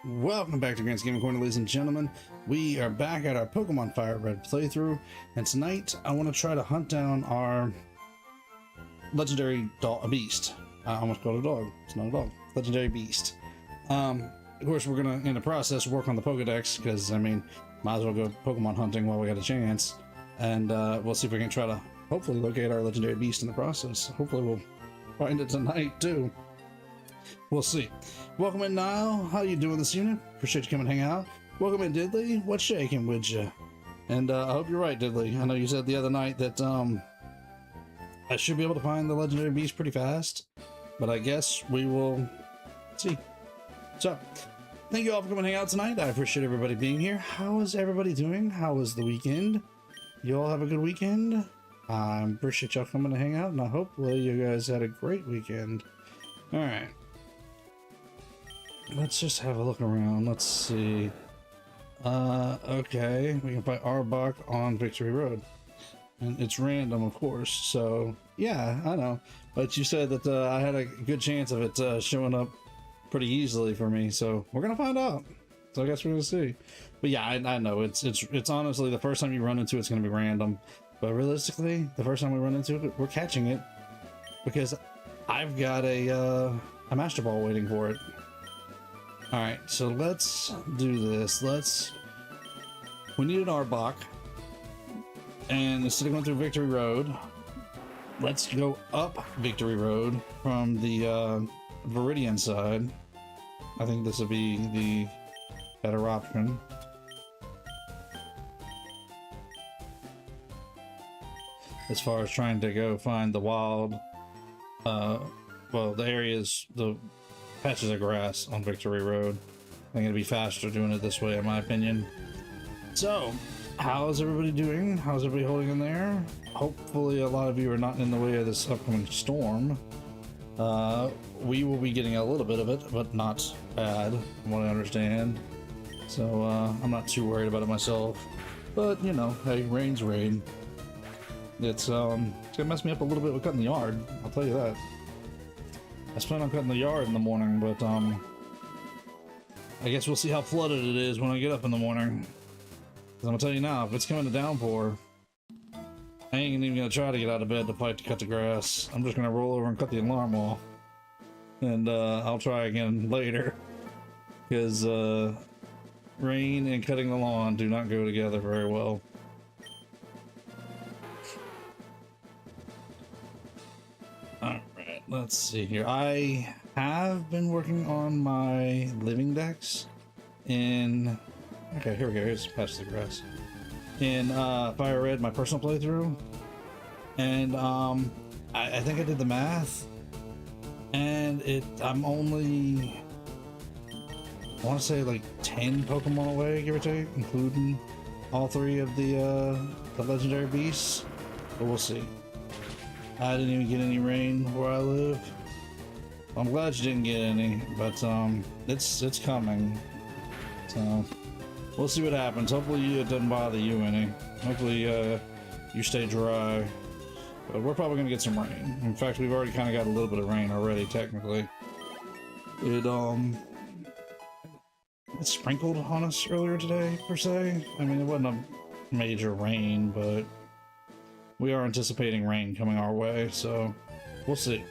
Welcome back to Grant's Gaming Corner, ladies and gentlemen. We are back at our Pokemon Fire Red playthrough, and tonight I want to try to hunt down our legendary beast. I almost called it a dog. It's not a dog. Legendary beast. Of course, we're gonna, in the process, work on the Pokedex because I mean, might as well go Pokemon hunting while we got a chance, and we'll see if we can try to hopefully locate our legendary beast in the process. Hopefully, we'll find it tonight too. We'll see. Welcome in, Niall. How you doing this evening? Appreciate you coming and hang out. Welcome in, Diddley. What's shaking with you? And I hope you're right, Diddley. I know you said the other night that I should be able to find the legendary beast pretty fast, but I guess we will see. So, thank you all for coming and hang out tonight. I appreciate everybody being here. How is everybody doing? How was the weekend? You all have a good weekend? I appreciate y'all coming to hang out, and I hope you guys had a great weekend. All right. Let's just have a look around. Let's see. Okay, we can find Arbok on Victory Road, and it's random, of course. So yeah, I know. But you said that I had a good chance of it showing up pretty easily for me. So we're gonna find out. So I guess we're gonna see. But yeah, I know it's honestly the first time you run into it's gonna be random. But realistically, the first time we run into it, we're catching it because I've got a Master Ball waiting for it. Alright, so let's do this. We need an Arbok. And instead of going through Victory Road, let's go up Victory Road from the Viridian side. I think this would be the better option. As far as trying to go find the wild, well, the areas, the patches of grass on Victory Road. I think it'd be faster doing it this way, in my opinion. So, how's everybody doing? How's everybody holding in there? Hopefully a lot of you are not in the way of this upcoming storm. We will be getting a little bit of it, but not bad, from what I understand. So, I'm not too worried about it myself. But, you know, hey, rain's rain. It's gonna mess me up a little bit with cutting the yard, I'll tell you that. I plan on cutting the yard in the morning, but I guess we'll see how flooded it is when I get up in the morning. 'Cause I'm gonna tell you now, if it's coming to downpour, I ain't even gonna try to get out of bed to fight to cut the grass. I'm just gonna roll over and cut the alarm off, and I'll try again later. Because rain and cutting the lawn do not go together very well. Let's see here. I have been working on my living decks in... Okay, here we go. Here's Patch the Grass. In Fire Red, my personal playthrough. And I think I did the math. And I'm only... I want to say like 10 Pokemon away, give or take, including all three of the legendary beasts. But we'll see. I didn't even get any rain where I live. I'm glad you didn't get any, but it's coming. So we'll see what happens. Hopefully it doesn't bother you any. Hopefully you stay dry. But we're probably gonna get some rain. In fact, we've already kind of got a little bit of rain already, technically. It sprinkled on us earlier today, per se. I mean, it wasn't a major rain, but we are anticipating rain coming our way, so we'll see.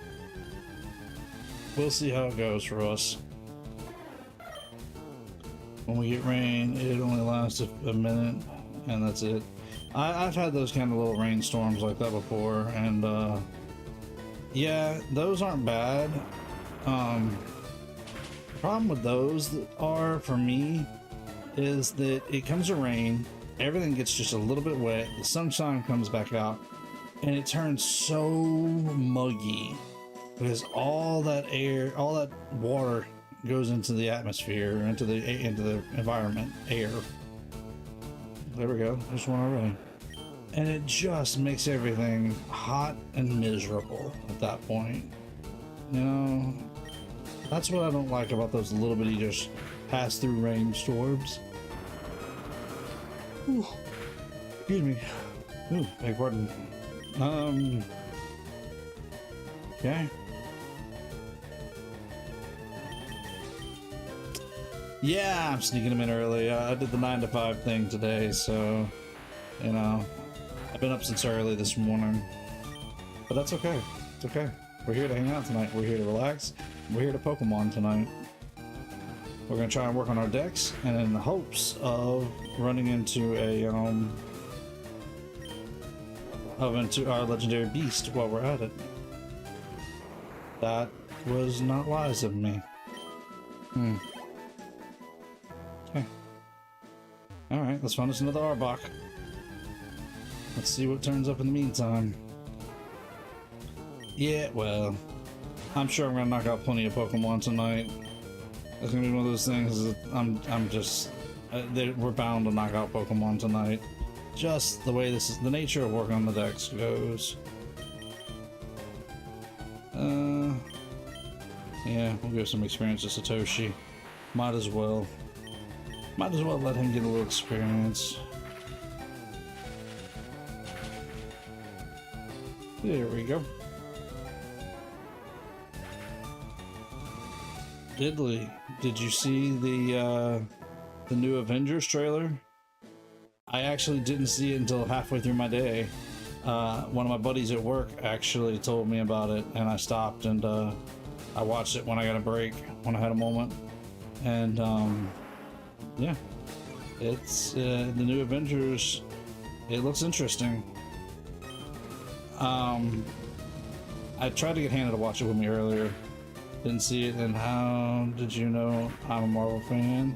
We'll see how it goes for us. When we get rain, it only lasts a minute, and that's it. I've had those kind of little rainstorms like that before, and yeah, those aren't bad. The problem with those that are, for me, is that it comes to rain, everything gets just a little bit wet, the sunshine comes back out, and it turns so muggy because all that air, all that water goes into the atmosphere, into the environment, air. There we go, there's one already. And it just makes everything hot and miserable at that point. You know, that's what I don't like about those little bitty just pass through rainstorms. Ooh. Excuse me. Ooh, beg pardon. Okay. Yeah, I'm sneaking them in early. I did the 9 to 5 thing today, so, you know, I've been up since early this morning. But that's okay. It's okay. We're here to hang out tonight. We're here to relax. We're here to Pokemon tonight. We're gonna try and work on our decks, and in the hopes of running into into our legendary beast while we're at it. That was not wise of me. Okay. Alright, let's find us another Arbok. Let's see what turns up in the meantime. Yeah, well, I'm sure I'm gonna knock out plenty of Pokemon tonight. It's gonna be one of those things that I'm just we're bound to knock out Pokemon tonight. Just the way the nature of working on the decks goes. Yeah, we'll give some experience to Satoshi. Might as well let him get a little experience. There we go. Diddly, did you see the new Avengers trailer? I actually didn't see it until halfway through my day. One of my buddies at work actually told me about it, and I stopped and I watched it when I got a break, when I had a moment. And yeah, it's the new Avengers. It looks interesting. I tried to get Hannah to watch it with me earlier. Didn't see it, and how did you know I'm a Marvel fan?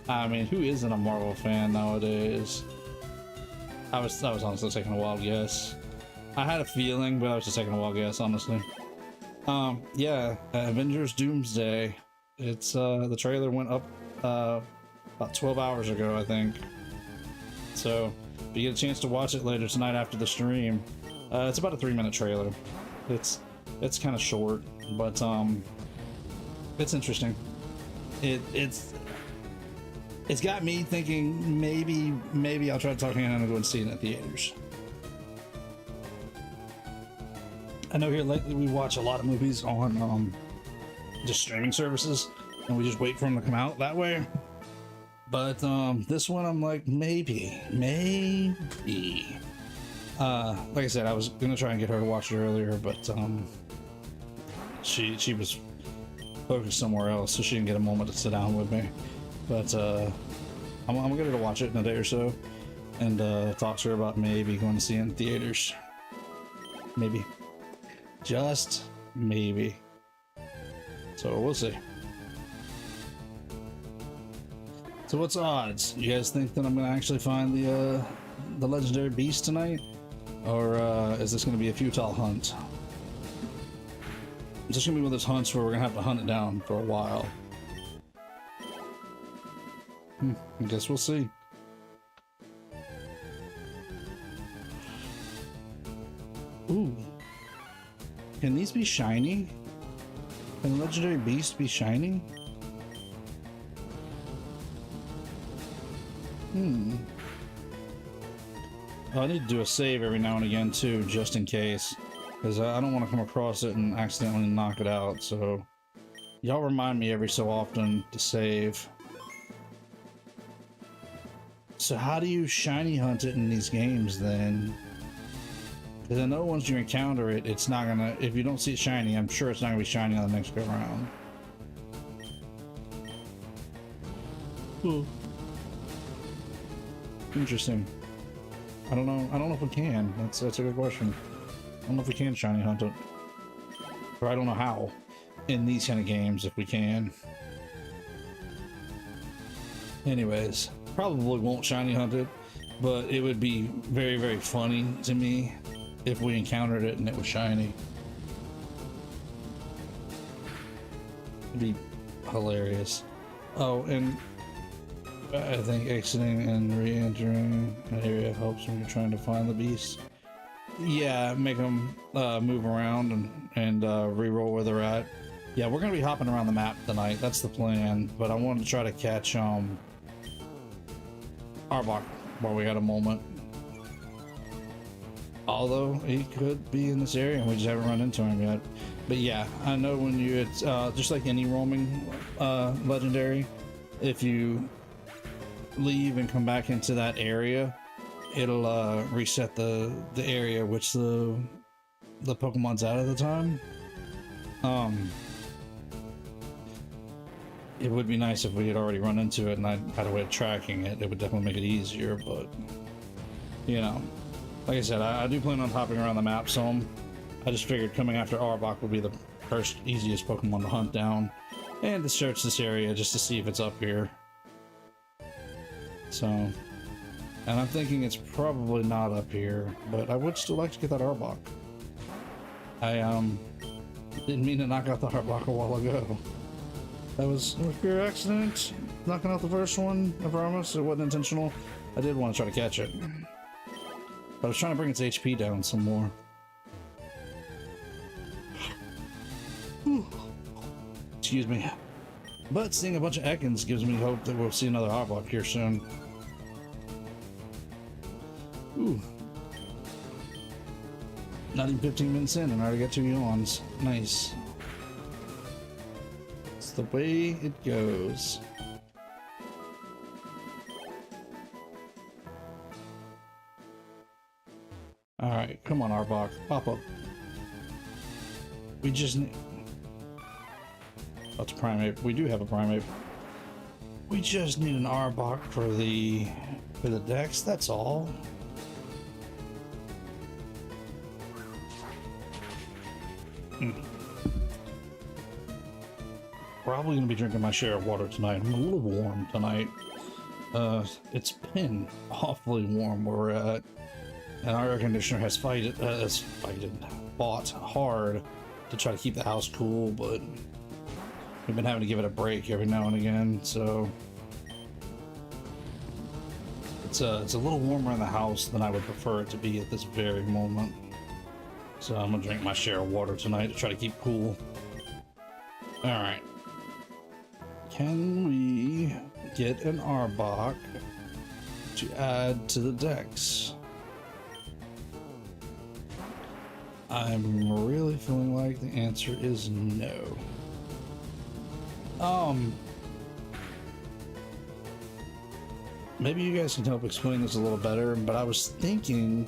I mean, who isn't a Marvel fan nowadays? I was honestly taking a wild guess. I had a feeling, but I was just taking a wild guess, honestly. Yeah, Avengers Doomsday. It's the trailer went up about 12 hours ago, I think. So if you get a chance to watch it later tonight after the stream, it's about a 3-minute trailer. It's kind of short, but it's interesting. It's got me thinking maybe I'll try to talk Hannah and go and see it in the theaters. I know here lately we watch a lot of movies on just streaming services, and we just wait for them to come out that way. But this one I'm like maybe. Like I said, I was gonna try and get her to watch it earlier, but she was focused somewhere else, so she didn't get a moment to sit down with me. But I'm gonna get her to watch it in a day or so, and talk to her about maybe going to see it in theaters. Maybe, just maybe. So we'll see. So what's odds? You guys think that I'm gonna actually find the legendary beast tonight, or is this gonna be a futile hunt? It's just gonna be one of those hunts where we're gonna have to hunt it down for a while. I guess we'll see. Ooh. Can these be shiny? Can the legendary beast be shiny? I need to do a save every now and again too, just in case. Because I don't want to come across it and accidentally knock it out, so y'all remind me every so often to save. So how do you shiny hunt it in these games then? Because I know once you encounter it, it's not gonna, if you don't see it shiny, I'm sure it's not gonna be shiny on the next go round. Interesting. I don't know if we can. That's a good question. I don't know if we can shiny hunt it. Or I don't know how in these kind of games if we can. Anyways, probably won't shiny hunt it, but it would be very, very funny to me if we encountered it and it was shiny. It'd be hilarious. Oh, and I think exiting and re-entering an area helps when you're trying to find the beast. Yeah, make them move around and re-roll where they're at. Yeah, we're gonna be hopping around the map tonight. That's the plan. But I wanted to try to catch Arbok while we got a moment. Although he could be in this area and we just haven't run into him yet. But yeah, I know when it's just like any roaming legendary, if you leave and come back into that area, it'll reset the area which the Pokemon's at the time. It would be nice if we had already run into it and I had a way of tracking it. It would definitely make it easier, but you know, like I said, I do plan on hopping around the map some. I just figured coming after Arbok would be the first easiest Pokemon to hunt down and to search this area just to see if it's up here. So, and I'm thinking it's probably not up here, but I would still like to get that Arbok. I didn't mean to knock out the Arbok a while ago. That was a pure accident. Knocking out the first one, I promise. It wasn't intentional. I did want to try to catch it, but I was trying to bring its HP down some more. Excuse me. But seeing a bunch of Ekans gives me hope that we'll see another Arbok here soon. Ooh. Not even 15 minutes in and I already got 2 yawns. Nice. It's the way it goes. Alright, come on Arbok, pop up. We just need... That's a Primeape. We do have a Primeape. We just need an Arbok for the Dex, that's all. Probably gonna be drinking my share of water tonight. I'm a little warm tonight. It's been awfully warm where we're at, and our air conditioner has fought hard to try to keep the house cool, but we've been having to give it a break every now and again. So it's a little warmer in the house than I would prefer it to be at this very moment. So I'm gonna drink my share of water tonight to try to keep cool. All right. Can we get an Arbok to add to the Dex? I'm really feeling like the answer is no. Maybe you guys can help explain this a little better, but I was thinking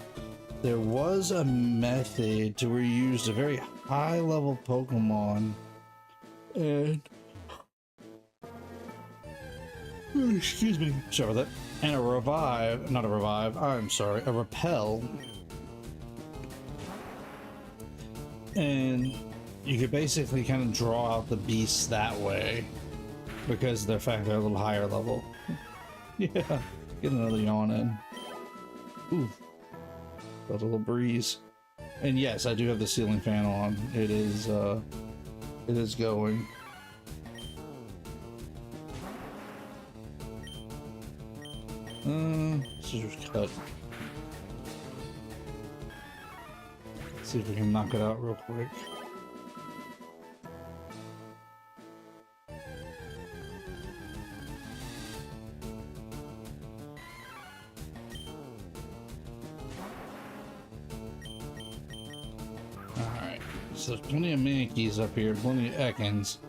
there was a method to where you used a very high level Pokemon and excuse me, sorry about that, and a repel, and you could basically kind of draw out the beasts that way because they're a little higher level. Yeah, get another yawn in. Ooh, felt a little breeze. And yes, I do have the ceiling fan on. It is going. Scissors cut. Let's see if we can knock it out real quick. Alright, so there's plenty of Mankeys up here, plenty of Ekans,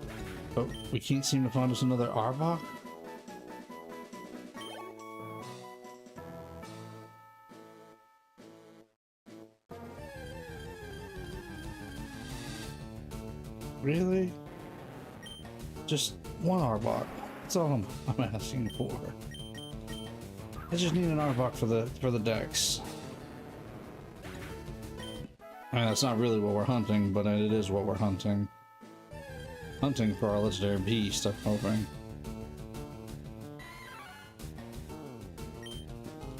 but we can't seem to find us another Arbok? Really? Just one Arbok. That's all I'm asking for. I just need an Arbok for the Dex. I mean, that's not really what we're hunting, but it is what we're hunting. Hunting for our legendary beast, I'm hoping.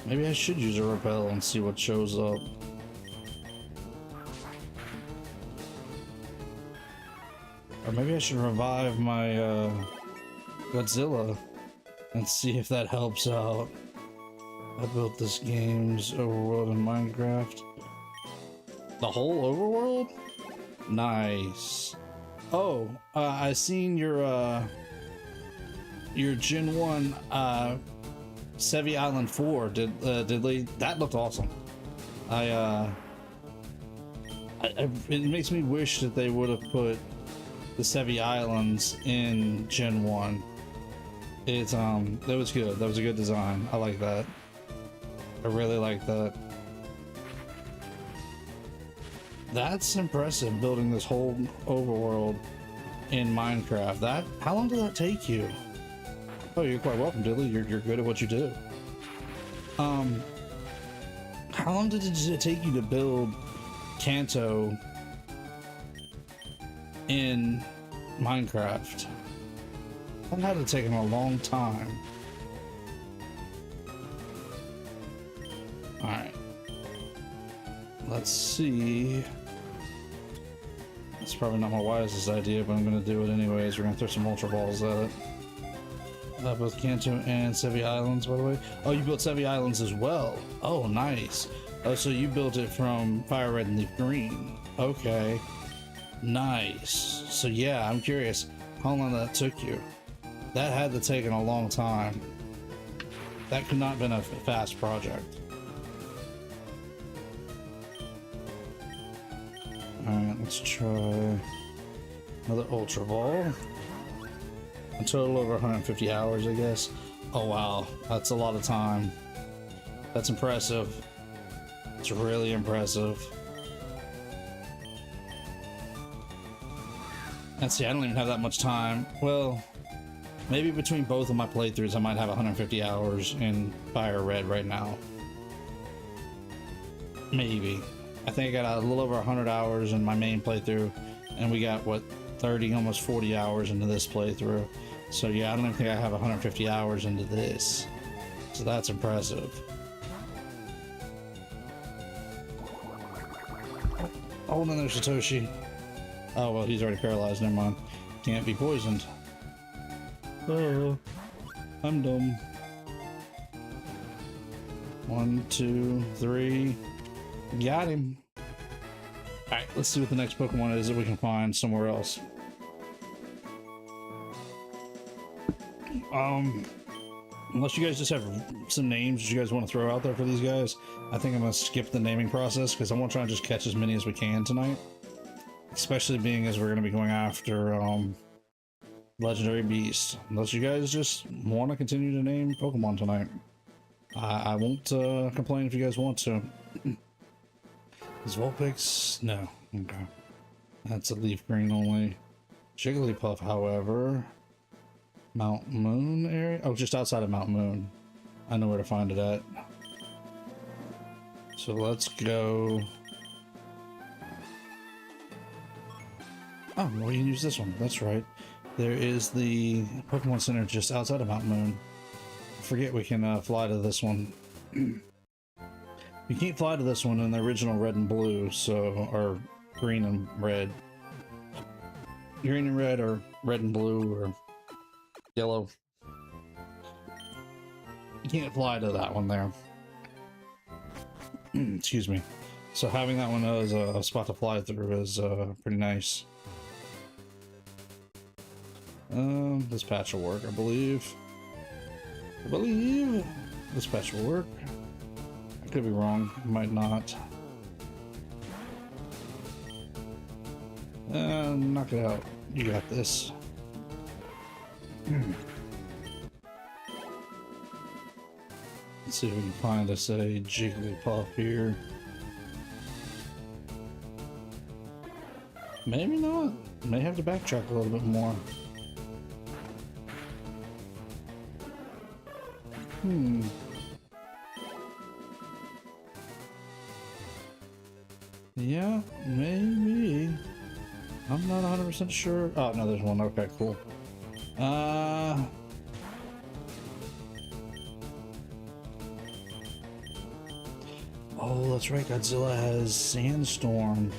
Maybe I should use a repel and see what shows up. Or maybe I should revive my Godzilla and see if that helps out. I built this game's overworld in Minecraft. The whole overworld? Nice. Oh, I seen your Gen 1 Sevii Island 4. Did they? That looked awesome. It makes me wish that they would have put the Sevii Islands in Gen 1. It's that was good. That was a good design. I like that. I really like that. That's impressive, building this whole overworld in Minecraft. That, how long did that take you? Oh, you're quite welcome, Dilly. You're good at what you do. How long did it take you to build Kanto in Minecraft? That had to take him a long time. Alright. Let's see. That's probably not my wisest idea, but I'm going to do it anyways. We're going to throw some Ultra Balls at it. Both Kanto and Sevii Islands, by the way. Oh, you built Sevii Islands as well. Oh, nice. Oh, so you built it from Fire Red and Leaf Green. Okay. Nice. So yeah, I'm curious how long that took you. That had to take a long time. That could not have been a fast project. Alright, let's try another Ultra Ball. A total over 150 hours, I guess. Oh wow, that's a lot of time. That's impressive. It's really impressive. And see, I don't even have that much time. Well, maybe between both of my playthroughs, I might have 150 hours in Fire Red right now. Maybe. I think I got a little over 100 hours in my main playthrough, and we got, what, 30, almost 40 hours into this playthrough. So yeah, I don't even think I have 150 hours into this. So that's impressive. Hold on there, Satoshi. Oh, well, he's already paralyzed. Never mind. Can't be poisoned. Oh, I'm dumb. 1, 2, 3. Got him. Alright, let's see what the next Pokemon is that we can find somewhere else. Unless you guys just have some names you guys want to throw out there for these guys, I think I'm going to skip the naming process because I want to try and just catch as many as we can tonight. Especially being as we're going to be going after Legendary Beast. Unless you guys just want to continue to name Pokemon tonight. I won't complain if you guys want to. Is Vulpix? No. Okay. That's a leaf green only. Jigglypuff, however. Mount Moon area? Oh, just outside of Mount Moon. I know where to find it at. So let's go. Oh, well, we can use this one. That's right. There is the Pokemon Center just outside of Mount Moon. I forget we can fly to this one. You can't fly to this one in the original Red and Blue, so, or Green and Red. Green and Red, or Red and Blue, or Yellow. You can't fly to that one there. Excuse me. So having that one as a spot to fly through is pretty nice. This patch will work, I believe. This patch will work. I could be wrong, might not. Knock it out. You got this. Let's see if we can find us a Jigglypuff here. Maybe not. May have to backtrack a little bit more. Yeah, maybe. I'm not 100% sure. Oh, no, there's one. Okay, cool. Oh, that's right. Godzilla has Sandstorm.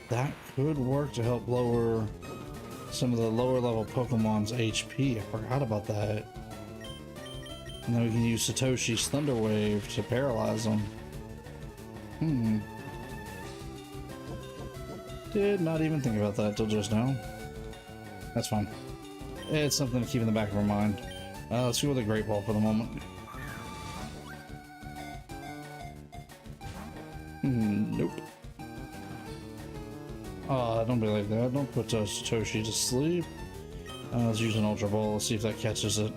That could work to help lower some of the lower level Pokemon's HP. I forgot about that. And then we can use Satoshi's Thunder Wave to paralyze them. Did not even think about that till just now. That's fine. It's something to keep in the back of our mind. Let's go with a Great Ball for the moment. Nope. Don't be like that. Don't put Satoshi to sleep. Let's use an Ultra Ball. Let's see if that catches it.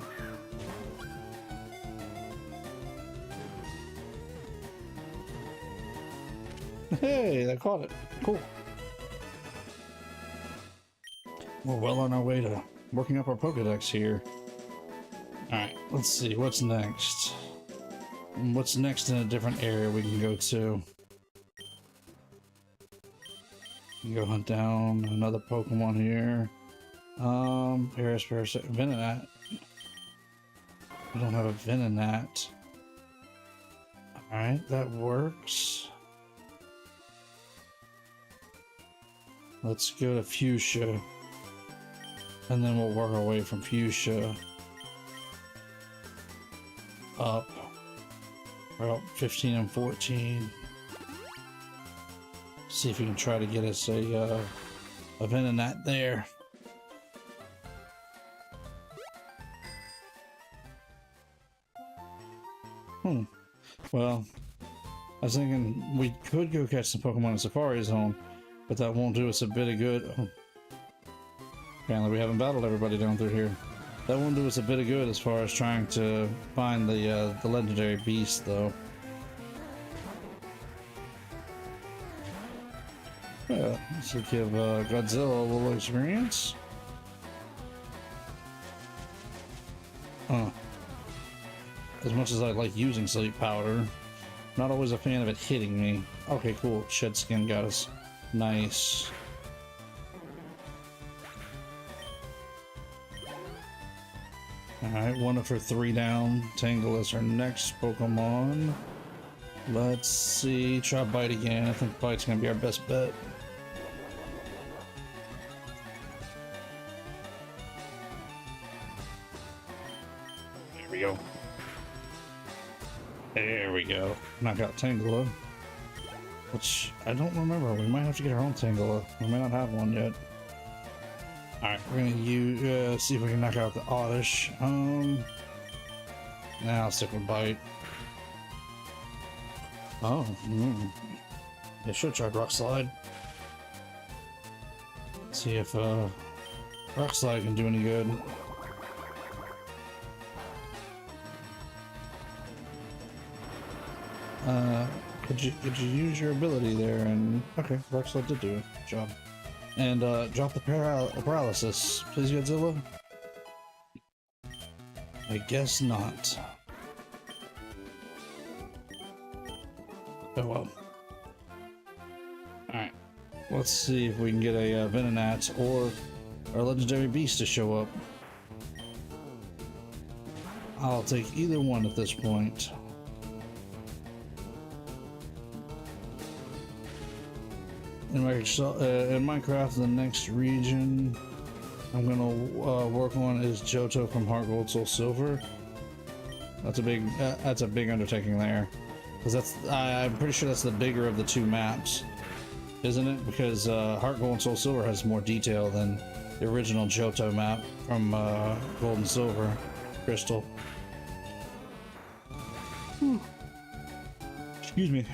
Hey, they caught it. Cool. We're well on our way to working up our Pokedex here. Alright, let's see. What's next? What's next in a different area we can go to? We can go hunt down another Pokemon here. Parasite, Venonat. We don't have a Venonat. Alright, that works. Let's go to Fuchsia. And then we'll work our way from Fuchsia up. Route 15 and 14. See if we can try to get us a Venonat there. Well, I was thinking we could go catch some Pokemon in Safari Zone, but that won't do us a bit of good. Oh. Apparently we haven't battled everybody down through here. That won't do us a bit of good as far as trying to find the legendary beast, though. Yeah, this will give Godzilla a little experience. Huh. As much as I like using sleep powder, not always a fan of it hitting me. Okay, cool. Shed skin got us. Nice. Alright, 1 for 3 down. Tangle is our next Pokemon. Let's see. Try Bite again. I think Bite's gonna be our best bet. There we go. There we go. Knock out Tangela. Which I don't remember. We might have to get our own Tangela. We may not have one yet. Alright, we're gonna use see if we can knock out the Oddish. Nah, I'll stick with Bite. Oh, I should try Rock Slide. See if Rock Slide can do any good. Could you use your ability there? And okay, Rock Slide did do it. Good job. And drop the paralysis, please, Godzilla. I guess not. Oh well. Alright. Let's see if we can get a Venonat or our legendary beast to show up. I'll take either one at this point. In Minecraft, the next region I'm gonna work on is Johto from Heart Gold Soul Silver. That's a big undertaking there, because I'm pretty sure that's the bigger of the two maps, isn't it? Because Heart Gold and Soul Silver has more detail than the original Johto map from Gold and Silver Crystal. Excuse me.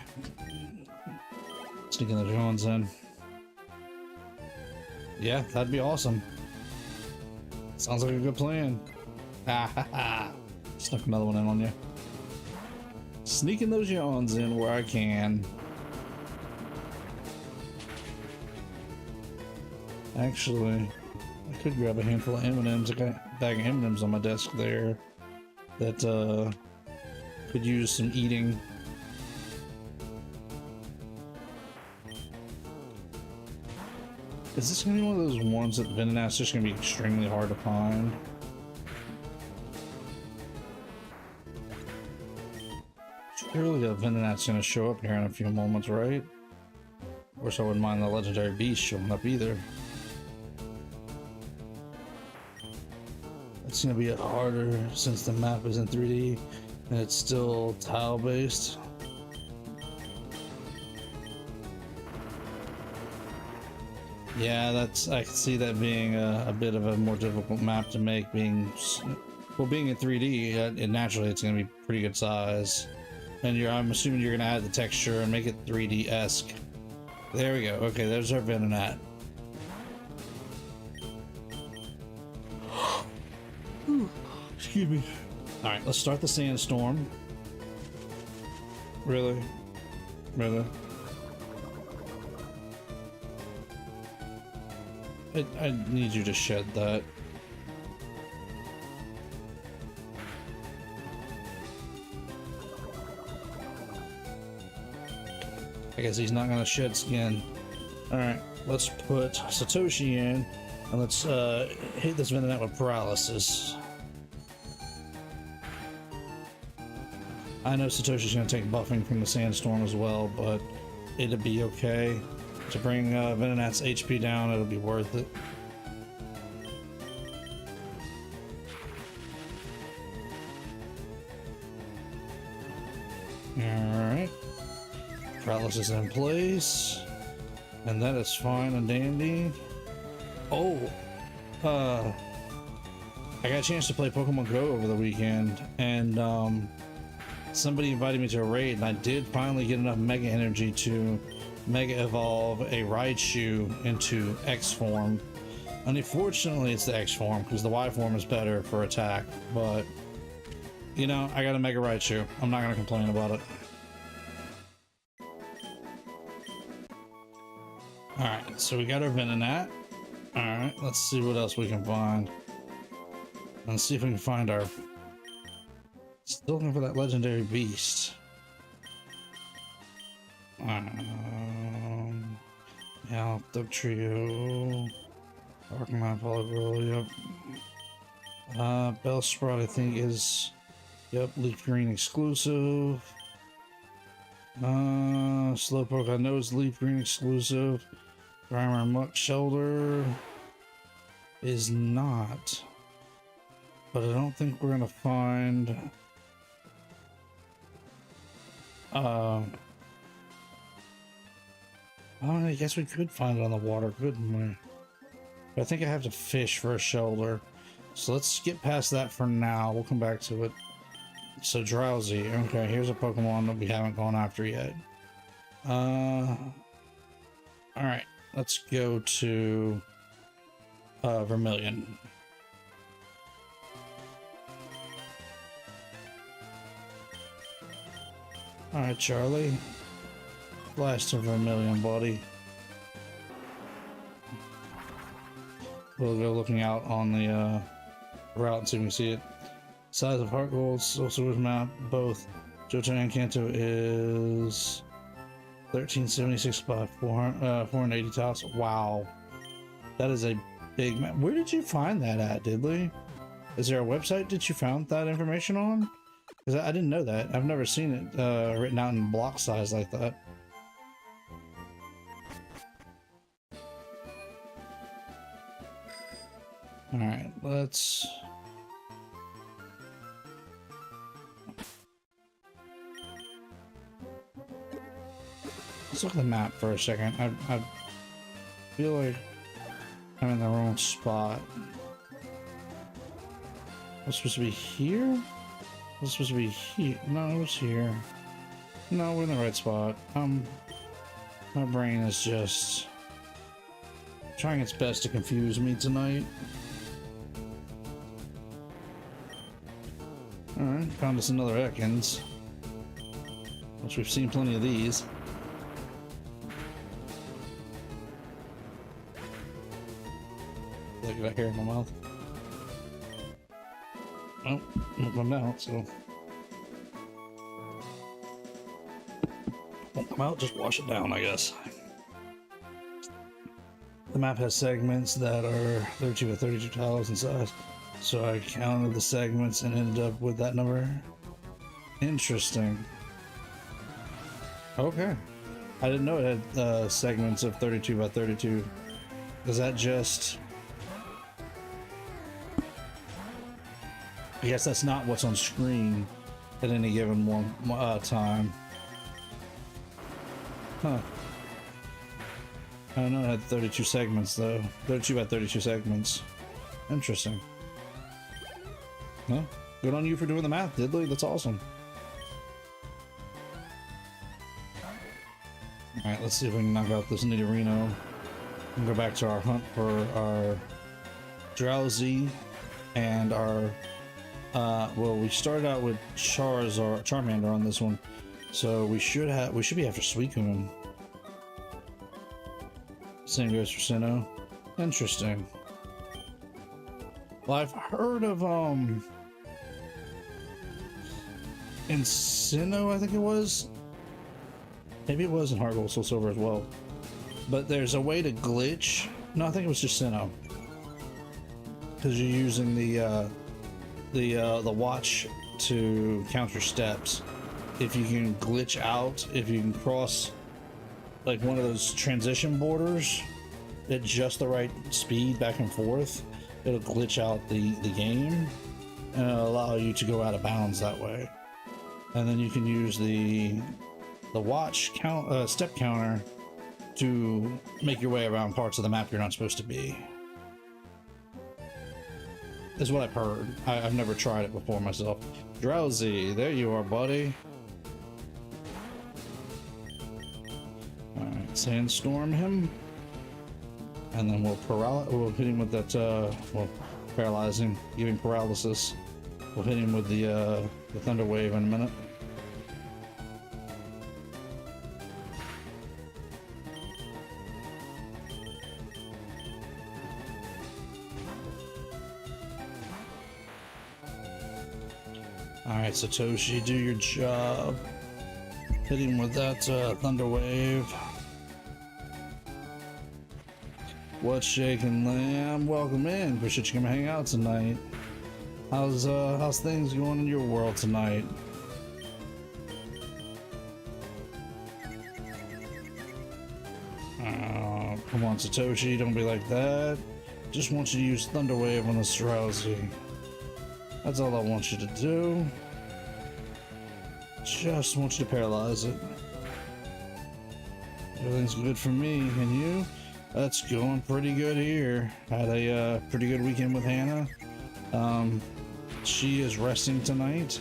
Sneaking the drones in. Yeah, that'd be awesome. Sounds like a good plan. Ha ha ha. Snuck another one in on you. Sneaking those yawns in where I can. Actually, I could grab a handful of M&Ms. I got a bag of M&Ms on my desk there that could use some eating. Is this gonna be one of those ones that Venonat's just gonna be extremely hard to find? Surely a Venonat's gonna show up here in a few moments, right? Of course, I wouldn't mind the legendary beast showing up either. It's gonna be harder since the map is in 3D and it's still tile based. Yeah, I can see that being a bit of a more difficult map to make. Being in 3D, and naturally it's going to be pretty good size. And I'm assuming you're going to add the texture and make it 3D-esque. There we go. Okay, there's our Venonat. Excuse me. All right, let's start the sandstorm. Really? I need you to shed that. I guess he's not gonna shed skin. Alright, let's put Satoshi in, and let's hit this Venonat with paralysis. I know Satoshi's gonna take buffing from the sandstorm as well, but it'll be okay. To bring Venonat's HP down, it'll be worth it. Alright. Paralysis in place. And that is fine and dandy. Oh! I got a chance to play Pokemon Go over the weekend, and somebody invited me to a raid, and I did finally get enough Mega Energy to Mega Evolve a Raichu into X form. Unfortunately, it's the X form because the Y form is better for attack, but you know, I got a Mega Raichu. I'm not gonna complain about it. Alright, so we got our Venonat. Alright, let's see what else we can find. Let's see if we can find our... Still looking for that legendary beast. Yeah, the trio. Arcanine, Polygon, yep. Bellsprout, I think, is... Yep, Leaf Green exclusive. Slowpoke, I know is Leaf Green exclusive. Grimer Muck Shoulder is not. But I don't think we're gonna find... Oh, I guess we could find it on the water, couldn't we? But I think I have to fish for a shoulder. So let's skip past that for now. We'll come back to it. So Drowsy. Okay, here's a Pokemon that we haven't gone after yet. Alright, let's go to Vermilion. Alright, Charlie. Blast to Vermilion, buddy. We'll go looking out on the route and see if we can see it. Size of Heart Gold, Sorcerer's Map, both Johto and Kanto is 1376 by 480 tiles. Wow. That is a big map. Where did you find that at, Diddley? Is there a website that you found that information on? Because I didn't know that. I've never seen it written out in block size like that. Alright, let's look at the map for a second. I feel like I'm in the wrong spot. Was supposed to be here? Was supposed to be here? No, it was here. No, we're in the right spot. My brain is just trying its best to confuse me tonight. Alright, found us another Ekans, which we've seen plenty of these. Look at that hair in my mouth. Oh, won't come out, so won't come out, just wash it down, I guess. The map has segments that are 32 by 32 tiles in size, so I counted the segments and ended up with that number. Interesting. Okay. I didn't know it had segments of 32 by 32. Is that just... I guess that's not what's on screen at any given one time. Huh. I don't know, it had 32 segments though. 32 by 32 segments. Interesting. Well, good on you for doing the math, Diddley. That's awesome. Alright, let's see if we can knock out this Nidorino and go back to our hunt for our Drowsy and our well, we started out with Charmander on this one, so we should be after Suicune. Same goes for Sinnoh. Interesting. Well, I've heard of in Sinnoh, I think it was. Maybe it was in Heart Gold Soul Silver as well. But there's a way to glitch. No, I think it was just Sinnoh. Because you're using the watch to count your steps. If you can glitch out, if you can cross like one of those transition borders at just the right speed back and forth, it'll glitch out the game and it'll allow you to go out of bounds that way. And then you can use the watch count step counter to make your way around parts of the map you're not supposed to be. Is what I've heard. I've never tried it before myself. Drowsy, there you are, buddy. Alright, sandstorm him. And then we'll hit him with that, well, paralyzing, giving paralysis. We'll hit him with the thunder wave in a minute. Alright, Satoshi, do your job. Hit him with that thunder wave. What's shaking, Lamb? Welcome in. Appreciate you coming hang out tonight. How's things going in your world tonight? Come on, Satoshi, don't be like that. Just want you to use Thunder Wave on this Drowsy. That's all I want you to do. Just want you to paralyze it. Everything's good for me, and you? That's going pretty good here. Had a pretty good weekend with Hannah. She is resting tonight,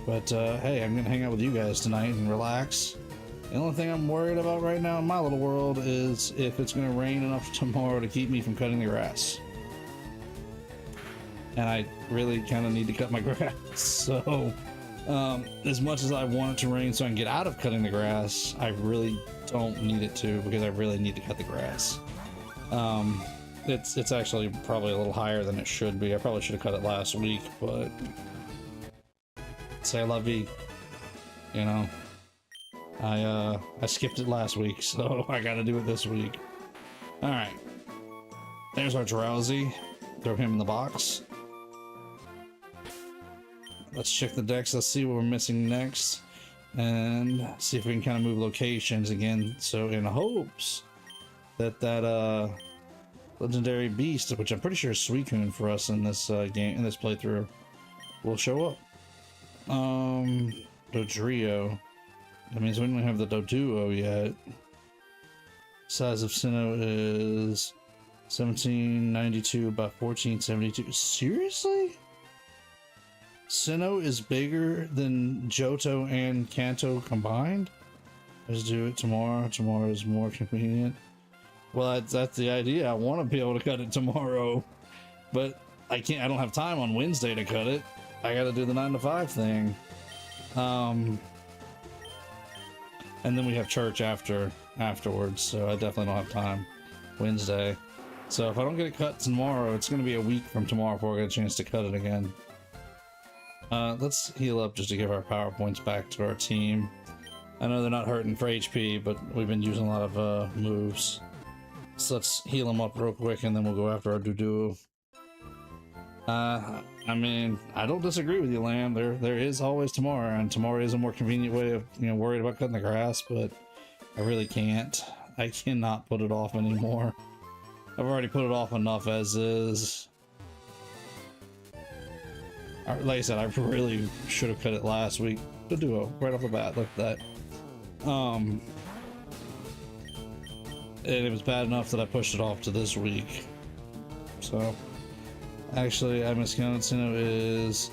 but hey, I'm gonna hang out with you guys tonight and relax. The only thing I'm worried about right now in my little world is if it's gonna rain enough tomorrow to keep me from cutting the grass. And I really kind of need to cut my grass, so as much as I want it to rain so I can get out of cutting the grass, I really don't need it to, because I really need to cut the grass. It's actually probably a little higher than it should be. I probably should have cut it last week, but c'est la vie, you know. I skipped it last week, so I gotta do it this week. Alright, there's our Drowsy. Throw him in the box. Let's check the decks. Let's see what we're missing next, and see if we can kind of move locations again. So in hopes that legendary beast, which I'm pretty sure is Suicune for us in this game, in this playthrough, will show up. Dodrio. That means we don't have the Doduo yet. Size of Sinnoh is 1792 by 1472. Seriously? Sinnoh is bigger than Johto and Kanto combined? Let's do it tomorrow. Tomorrow is more convenient. Well, that's the idea. I want to be able to cut it tomorrow, but I can't. I don't have time on Wednesday to cut it. I got to do the 9 to 5 thing. And then we have church afterwards, so I definitely don't have time Wednesday. So if I don't get it cut tomorrow, it's going to be a week from tomorrow before I get a chance to cut it again. Let's heal up just to give our power points back to our team. I know they're not hurting for HP, but we've been using a lot of moves. So let's heal them up real quick, and then we'll go after our Doduo. I mean, I don't disagree with you, Lamb. There is always tomorrow, and tomorrow is a more convenient way of, you know, worried about cutting the grass, but I really can't. I cannot put it off anymore. I've already put it off enough as is. Like I said, I really should have cut it last week. Doduo, right off the bat, look at that. And it was bad enough that I pushed it off to this week. So, actually, I miscounted. Sinnoh is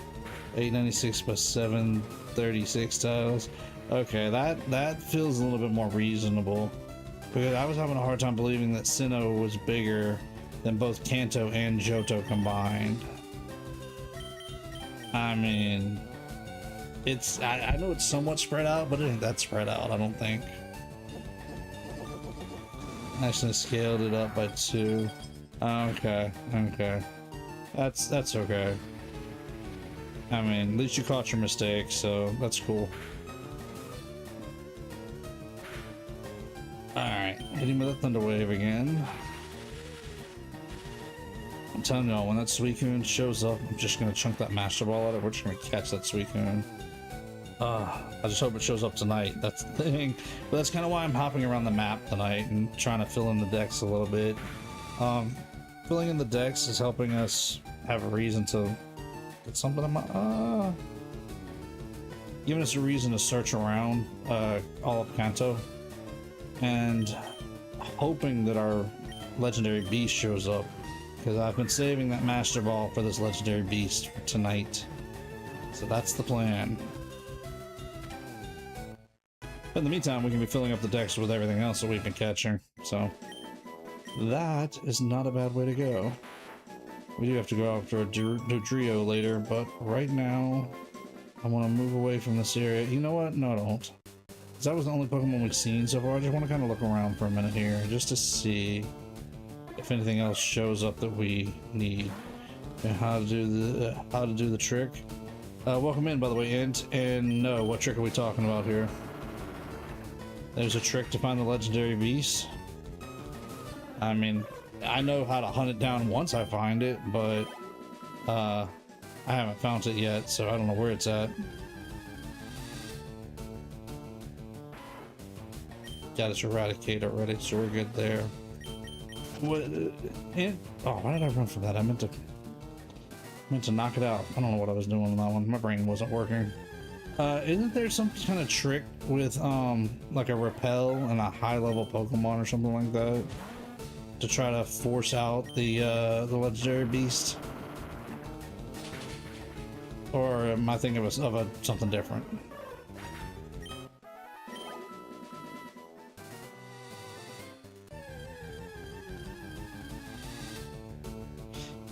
896 by 736 tiles. Okay, that feels a little bit more reasonable, because I was having a hard time believing that Sinnoh was bigger than both Kanto and Johto combined. I mean, I know it's somewhat spread out, but it ain't that spread out, I don't think. I actually scaled it up by 2. Okay, okay. That's okay. I mean, at least you caught your mistake, so that's cool. Alright, hitting with a Thunder Wave again. I'm telling y'all, when that Suicune shows up, I'm just gonna chunk that Master Ball at it. We're just gonna catch that Suicune. I just hope it shows up tonight. That's the thing. But that's kind of why I'm hopping around the map tonight and trying to fill in the decks a little bit. Filling in the decks is helping us have a reason to get something in my, giving us a reason to search around all of Kanto, and hoping that our legendary beast shows up, because I've been saving that Master Ball for this legendary beast for tonight. So that's the plan. But in the meantime, we can be filling up the decks with everything else that we've been catching, so that is not a bad way to go. We do have to go after a Dodrio later, but right now I want to move away from this area. You know what? No, I don't. Because that was the only Pokemon we've seen so far. I just want to kind of look around for a minute here, just to see if anything else shows up that we need, and how to do the trick. Welcome in, by the way, Int. And no, what trick are we talking about here? There's a trick to find the legendary beast. I mean, I know how to hunt it down once I find it, but I haven't found it yet, so I don't know where it's at. Got its Eradicate already, so we're good there. What? Oh, why did I run from that? I meant to knock it out. I don't know what I was doing on that one. My brain wasn't working. Isn't there some kind of trick with like a repel and a high level Pokemon or something like that to try to force out the legendary beast? Or am I thinking of something different?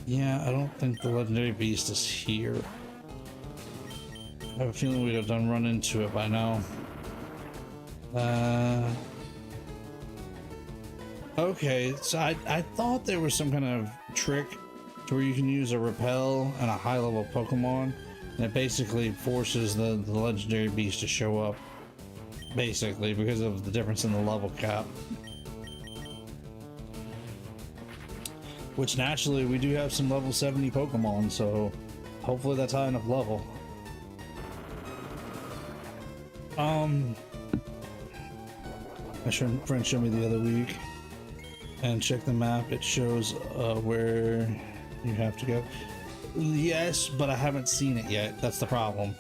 Yeah, I don't think the legendary beast is here. I have a feeling we'd have run into it by now. Okay, so I thought there was some kind of trick to where you can use a repel and a high level Pokemon, and it basically forces the legendary beast to show up, basically, because of the difference in the level cap. Which naturally, we do have some level 70 Pokemon, so hopefully that's high enough level. My friend showed me the other week, and check the map, it shows where you have to go. Yes, but I haven't seen it yet. That's the problem.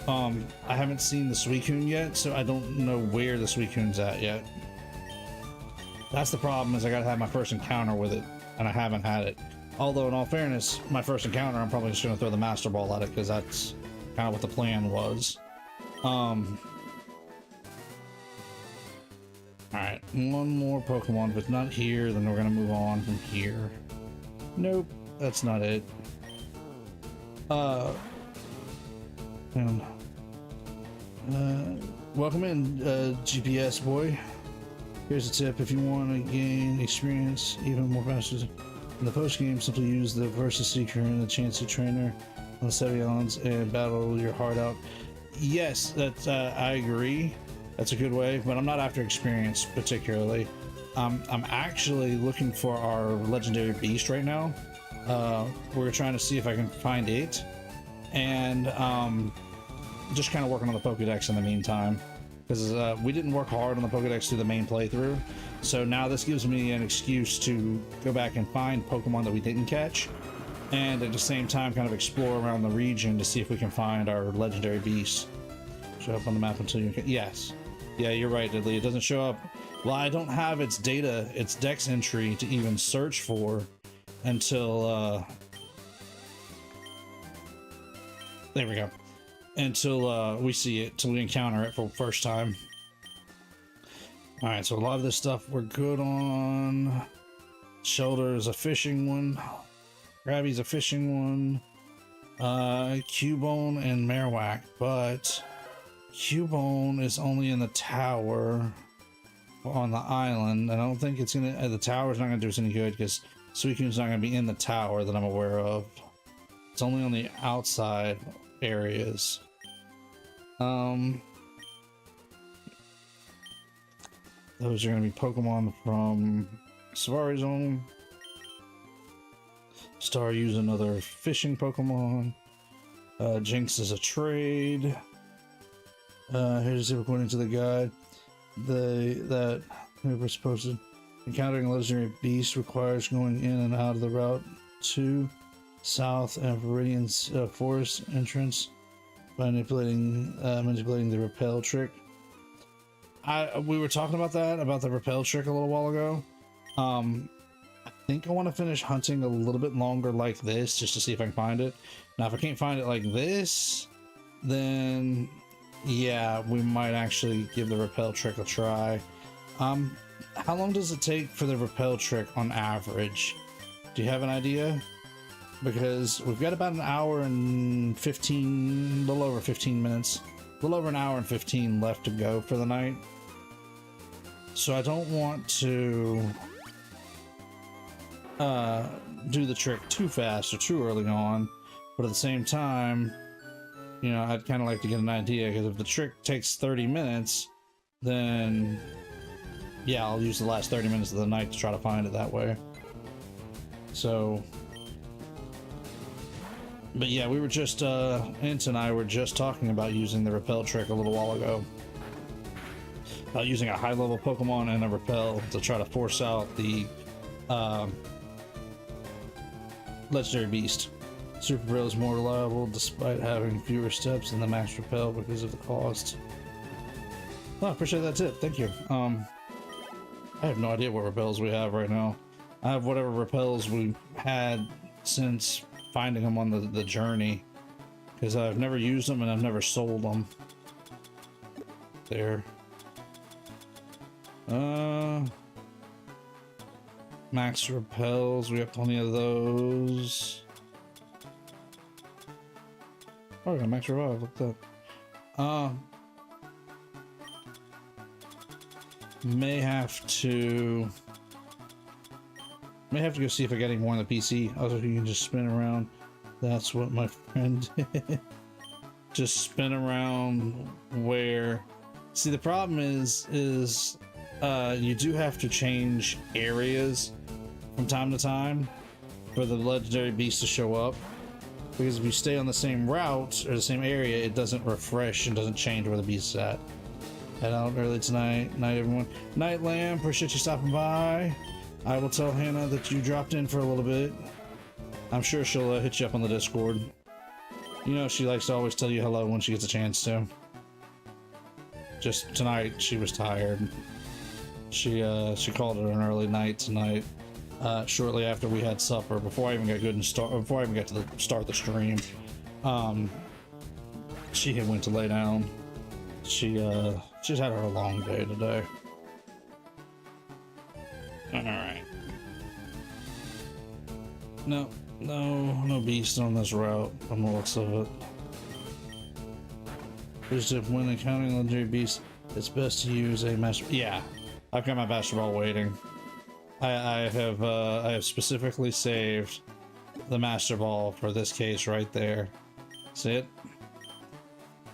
I haven't seen the Suicune yet, so I don't know where the Suicune's at yet. That's the problem, is I gotta have my first encounter with it, and I haven't had it. Although, in all fairness, my first encounter, I'm probably just gonna throw the Master Ball at it, because that's kind of what the plan was. Alright, one more Pokemon. If it's not here, then we're gonna move on from here. Nope, that's not it. Welcome in, GPS boy. Here's a tip: if you want to gain experience even more faster in the post game, simply use the Versus Seeker and the Chance Trainer on the Sevii Islands and battle your heart out. Yes, that's I agree. That's a good way, but I'm not after experience particularly. I'm actually looking for our legendary beast right now. We're trying to see if I can find it, and just kind of working on the Pokédex in the meantime, because we didn't work hard on the Pokédex through the main playthrough. So now this gives me an excuse to go back and find Pokemon that we didn't catch, and at the same time kind of explore around the region to see if we can find our legendary beast. Show up on the map until you can. Yes. Yeah, you're right, Diddley. It doesn't show up. Well, I don't have its data, its dex entry to even search for until, there we go. Until we see it, till we encounter it for the first time. Alright, so a lot of this stuff we're good on. Shelter is a fishing one. Grabby's a fishing one. Cubone and Marowak, but Cubone is only in the tower on the island. I don't think it's gonna, the tower's not gonna do us any good, because Suicune's not going to be in the tower that I'm aware of. It's only on the outside areas. Those are going to be Pokemon from Sevii Zone. Star use another fishing Pokemon. Jinx is a trade. Here's according to the guide. That we were supposed to encountering a legendary beast requires going in and out of the route to south and Viridian's forest entrance, manipulating the repel trick. We were talking about the repel trick a little while ago. I think I want to finish hunting a little bit longer like this just to see if I can find it. Now, if I can't find it like this, then yeah, we might actually give the repel trick a try. How long does it take for the repel trick on average? Do you have an idea? Because we've got about an hour and 15, a little over 15 minutes, a little over an hour and 15 left to go for the night. So I don't want to do the trick too fast or too early on, but at the same time, you know, I'd kind of like to get an idea, because if the trick takes 30 minutes, then yeah, I'll use the last 30 minutes of the night to try to find it that way. So, but yeah, we were just, Int and I were just talking about using the repel trick a little while ago. Using a high level Pokemon and a repel to try to force out the legendary beast. Super Repel is more reliable despite having fewer steps than the max repel because of the cost. Oh, I appreciate that tip. Thank you. I have no idea what repels we have right now. I have whatever repels we had since finding them on the journey, because I've never used them and I've never sold them. There. Max repels, we have plenty of those. Oh, we got max revive, look at that. May have to go see if I got any more on the PC. Also, you can just spin around. That's what my friend did. Just spin around where. See, the problem is you do have to change areas from time to time for the legendary beast to show up, because if you stay on the same route or the same area, it doesn't refresh and doesn't change where the beast's at. Head out early tonight. Night, everyone. Night, Lamb. Appreciate you stopping by. I will tell Hannah that you dropped in for a little bit. I'm sure she'll hit you up on the Discord. You know, she likes to always tell you hello when she gets a chance to. Just tonight, she was tired. She called it an early night tonight. Shortly after we had supper, before I even got before I even got to start the stream, she had went to lay down. She's had her a long day today. All right. No beast on this route from the looks of it. Just if when encountering legendary beast, it's best to use a master. Yeah, I've got my Master Ball waiting. I have specifically saved the Master Ball for this case right there. See it?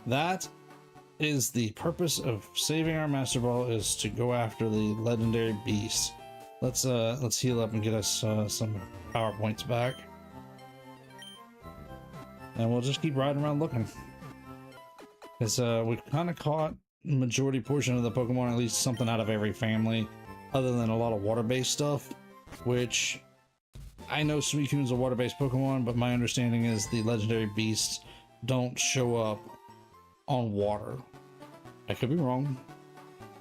That is the purpose of saving our Master Ball, is to go after the legendary beast. Let's heal up and get us some power points back, and we'll just keep riding around looking. Because we've kind of caught majority portion of the Pokemon, at least something out of every family, other than a lot of water-based stuff, which I know Suicune's a water-based Pokemon, but my understanding is the legendary beasts don't show up on water. I could be wrong,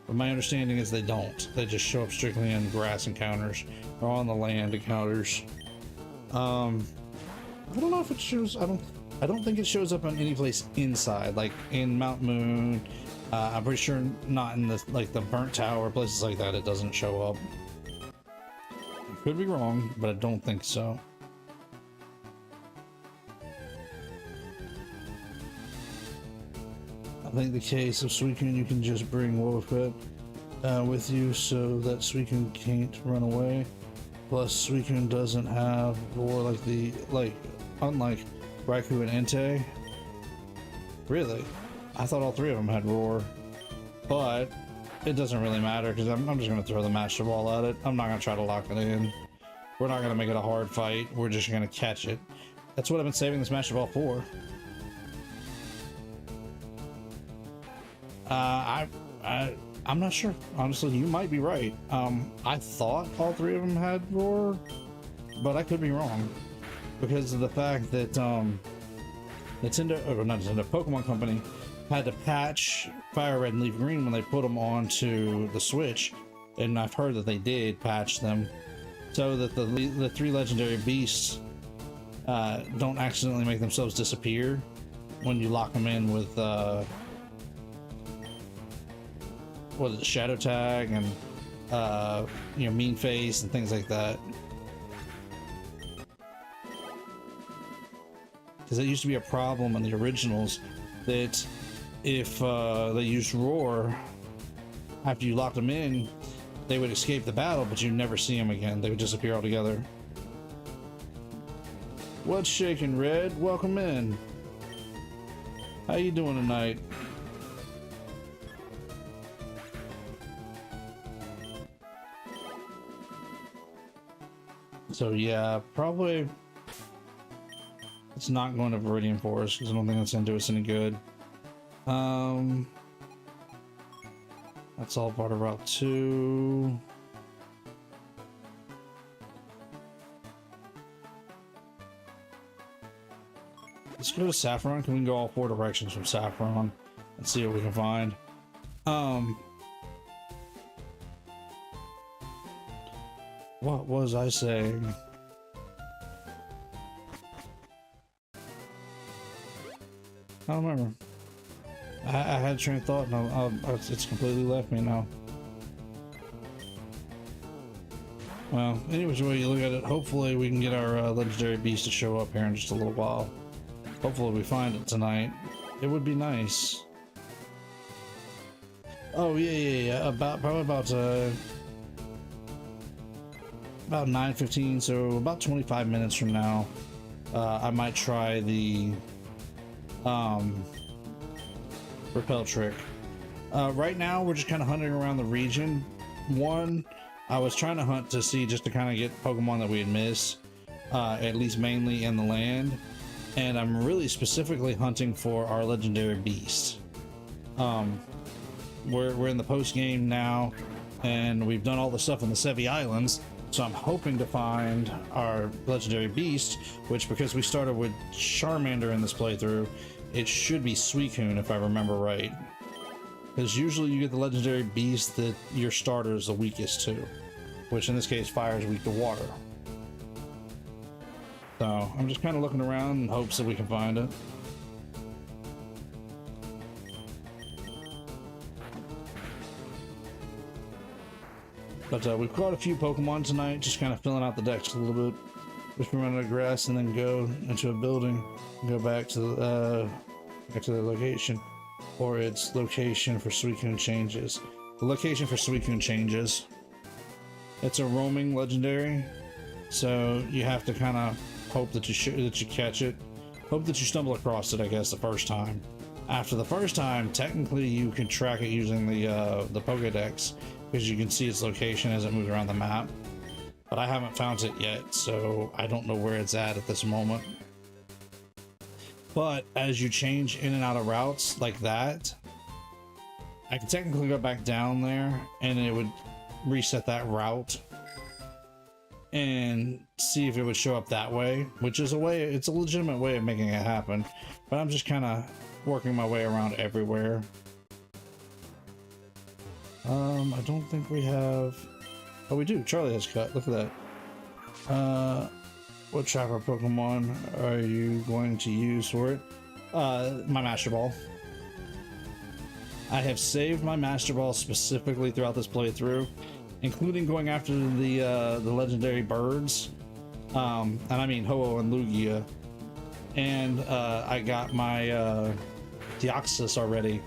but my understanding is they don't. They just show up strictly in grass encounters or on the land encounters. I don't know if it shows. I don't think it shows up on any place inside, like in Mount Moon. I'm pretty sure not in the Burnt Tower, places like that. It doesn't show up. I could be wrong, but I don't think so. I think the case of Suicune, you can just bring Wobbuffet with you so that Suicune can't run away. Plus, Suicune doesn't have roar unlike Raikou and Entei. Really? I thought all three of them had roar, but it doesn't really matter because I'm just gonna throw the Master Ball at it. I'm not gonna try to lock it in. We're not gonna make it a hard fight. We're just gonna catch it. That's what I've been saving this Master Ball for. I'm not sure. Honestly, you might be right. I thought all three of them had roar, but I could be wrong because of the fact that Nintendo, or not Nintendo, Pokemon Company had to patch Fire Red and Leaf Green when they put them onto the Switch, and I've heard that they did patch them so that the three legendary beasts don't accidentally make themselves disappear when you lock them in with what is it, Shadow Tag and you know, Mean Face and things like that. Because it used to be a problem in the originals that if they used roar after you locked them in, they would escape the battle, but you'd never see them again. They would disappear altogether. What's shaking, Red? Welcome in. How you doing tonight? So yeah, probably it's not going to Viridian Forest because I don't think that's going to do us any good. That's all part of Route 2. Let's go to Saffron. Can we go all four directions from Saffron and see what we can find? What was I saying? I don't remember. I had a train of thought and it's completely left me now. Well, any which way you look at it, hopefully we can get our legendary beast to show up here in just a little while. Hopefully we find it tonight. It would be nice. Oh yeah. Probably about 9:15, so about 25 minutes from now, I might try the repel trick. Right now we're just kind of hunting around the region. I was trying to hunt to see just to kind of get Pokemon that we had missed, at least mainly in the land, and I'm really specifically hunting for our legendary beast. We're in the post game now, and we've done all the stuff on the Sevii Islands, so I'm hoping to find our legendary beast, which, because we started with Charmander in this playthrough, it should be Suicune if I remember right. Because usually you get the legendary beast that your starter is the weakest to, which in this case fire is weak to water. So I'm just kind of looking around in hopes that we can find it. But we've caught a few Pokemon tonight, just kind of filling out the decks a little bit. Just run out of grass and then go into a building and go back to the location. Or its location for Suicune changes. The location for Suicune changes. It's a roaming legendary, so you have to kind of hope that you catch it. Hope that you stumble across it, I guess, the first time. After the first time, technically you can track it using the Pokédex, because you can see its location as it moves around the map. But I haven't found it yet, so I don't know where it's at this moment. But as you change in and out of routes like that, I can technically go back down there and it would reset that route and see if it would show up that way, which is it's a legitimate way of making it happen. But I'm just kind of working my way around everywhere. I don't think we have... Oh, we do. Charlie has cut. Look at that. What tracker Pokemon are you going to use for it? My Master Ball. I have saved my Master Ball specifically throughout this playthrough, including going after the legendary birds, and I mean Ho-Oh and Lugia, and I got my Deoxys already,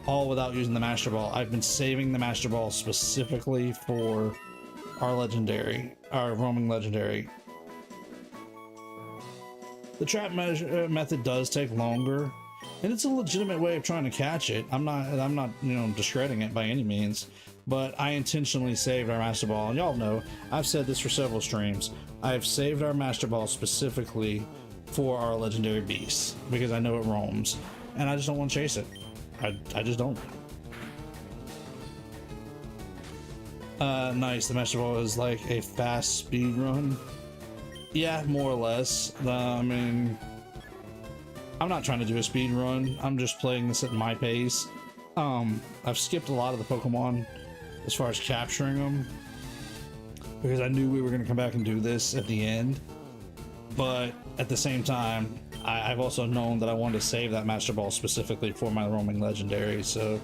all without using the Master Ball. I've been saving the Master Ball specifically for our legendary, our roaming legendary. The trap method does take longer, and it's a legitimate way of trying to catch it. I'm not, you know, discrediting it by any means, but I intentionally saved our Master Ball, and y'all know, I've said this for several streams. I've saved our Master Ball specifically for our legendary beast, because I know it roams, and I just don't want to chase it. I just don't. Nice, the Master Ball is like a fast speed run. Yeah, more or less. I mean, I'm not trying to do a speed run. I'm just playing this at my pace. I've skipped a lot of the Pokemon as far as capturing them, because I knew we were going to come back and do this at the end. But at the same time, I've also known that I wanted to save that Master Ball specifically for my roaming legendary. So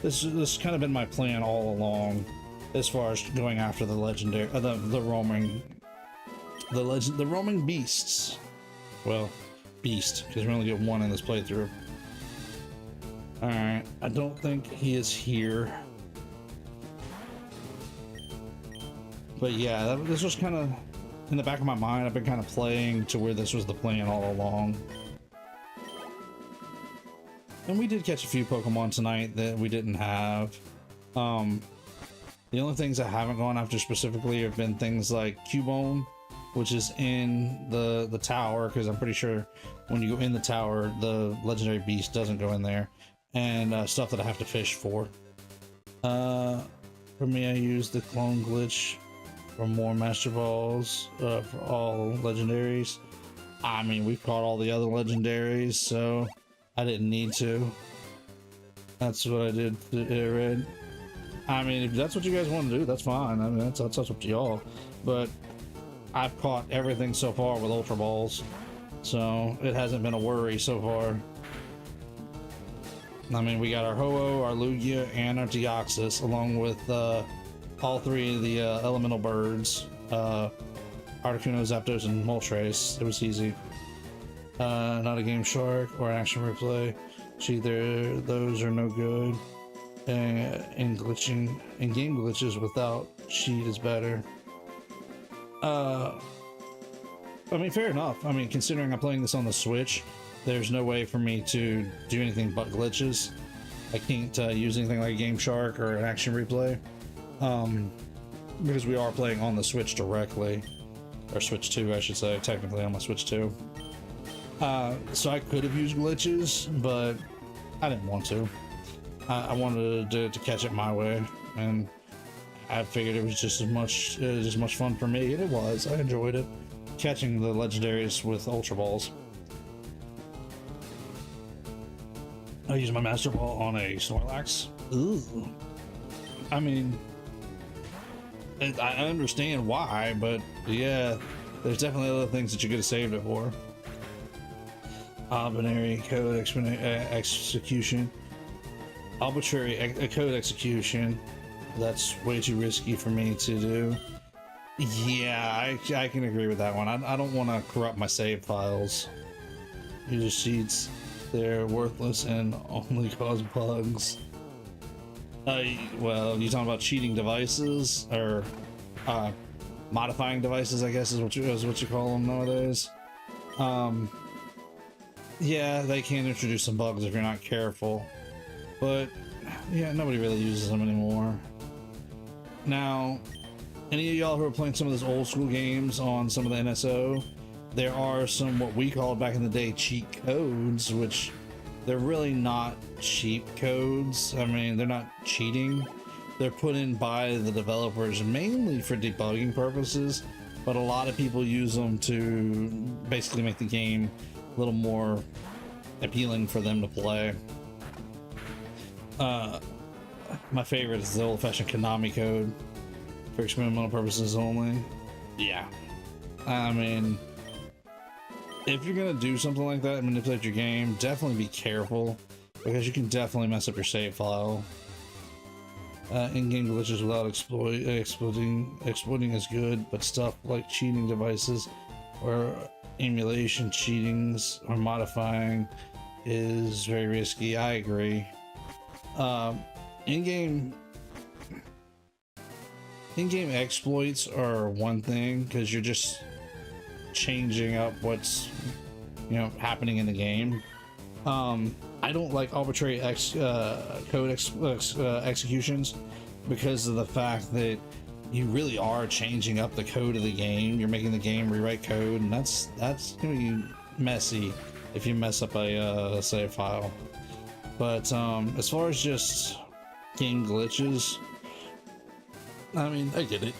this has kind of been my plan all along, as far as going after the legendary, the roaming beasts. Well, beast, because we only get one in this playthrough. All right, I don't think he is here. But yeah, this was kind of in the back of my mind. I've been kind of playing to where this was the plan all along. And we did catch a few Pokemon tonight that we didn't have. The only things I haven't gone after specifically have been things like Cubone, which is in the tower, because I'm pretty sure when you go in the tower, the legendary beast doesn't go in there, and stuff that I have to fish for. For me, I use the clone glitch for more Master Balls for all legendaries. I mean, we've caught all the other legendaries, so I didn't need to. That's what I did to Red. I mean, if that's what you guys want to do, that's fine. I mean, that's up to y'all. But I've caught everything so far with Ultra Balls, so it hasn't been a worry so far. I mean, we got our Ho-Oh, our Lugia, and our Deoxys, along with all three of the elemental birds, Articuno, Zapdos, and Moltres. It was easy. Not a Game Shark or Action Replay. Either those are no good. And glitching and game glitches without cheat is better. I mean, fair enough. I mean, considering I'm playing this on the Switch, there's no way for me to do anything but glitches. I can't use anything like a Game Shark or an Action Replay, because we are playing on the Switch directly, or Switch 2, I should say, technically on my Switch 2. So I could have used glitches, but I didn't want to. I wanted to catch it my way, and I figured it was just as much fun for me, and it was. I enjoyed it, catching the legendaries with Ultra Balls. I used my Master Ball on a Snorlax. Ooh. I mean, I understand why, but yeah, there's definitely other things that you could have saved it for. Binary code execution. Arbitrary code execution. That's way too risky for me to do. Yeah, I can agree with that one. I don't want to corrupt my save files. User sheets, they're worthless and only cause bugs. Well, you talking about cheating devices, or modifying devices, I guess is what you call them nowadays. Yeah, they can introduce some bugs if you're not careful. But yeah, nobody really uses them anymore. Now, any of y'all who are playing some of those old school games on some of the NSO, there are some what we called back in the day cheat codes, which they're really not cheat codes. I mean, they're not cheating. They're put in by the developers mainly for debugging purposes, but a lot of people use them to basically make the game a little more appealing for them to play. My favorite is the old-fashioned Konami code for experimental purposes only. Yeah, I mean, if you're gonna do something like that and manipulate your game, definitely be careful, because you can definitely mess up your save file. In-game glitches without exploiting is good, but stuff like cheating devices or emulation cheatings or modifying is very risky. I agree. In-game in-game exploits are one thing because you're just changing up what's, you know, happening in the game. I don't like arbitrary code executions because of the fact that you really are changing up the code of the game. You're making the game rewrite code, and that's gonna be messy if you mess up a save file. But as far as just game glitches, I mean, I get it.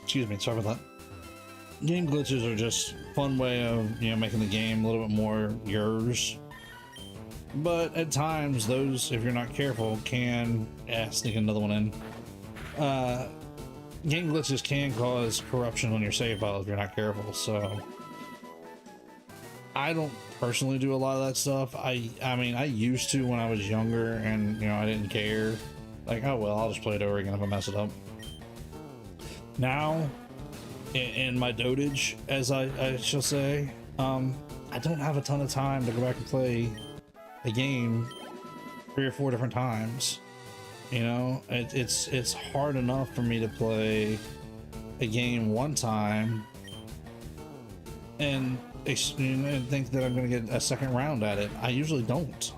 Excuse me, sorry about that. Game glitches are just fun way of, you know, making the game a little bit more yours. But at times, those, if you're not careful, can sneak another one in. Game glitches can cause corruption on your save file if you're not careful. So I don't personally do a lot of that stuff. I mean, I used to when I was younger, and you know, I didn't care. Like, oh well, I'll just play it over again if I mess it up. Now, in my dotage, as I shall say, I don't have a ton of time to go back and play a game 3 or 4 different times. You know, it's hard enough for me to play a game one time and think that I'm going to get a second round at it. I usually don't.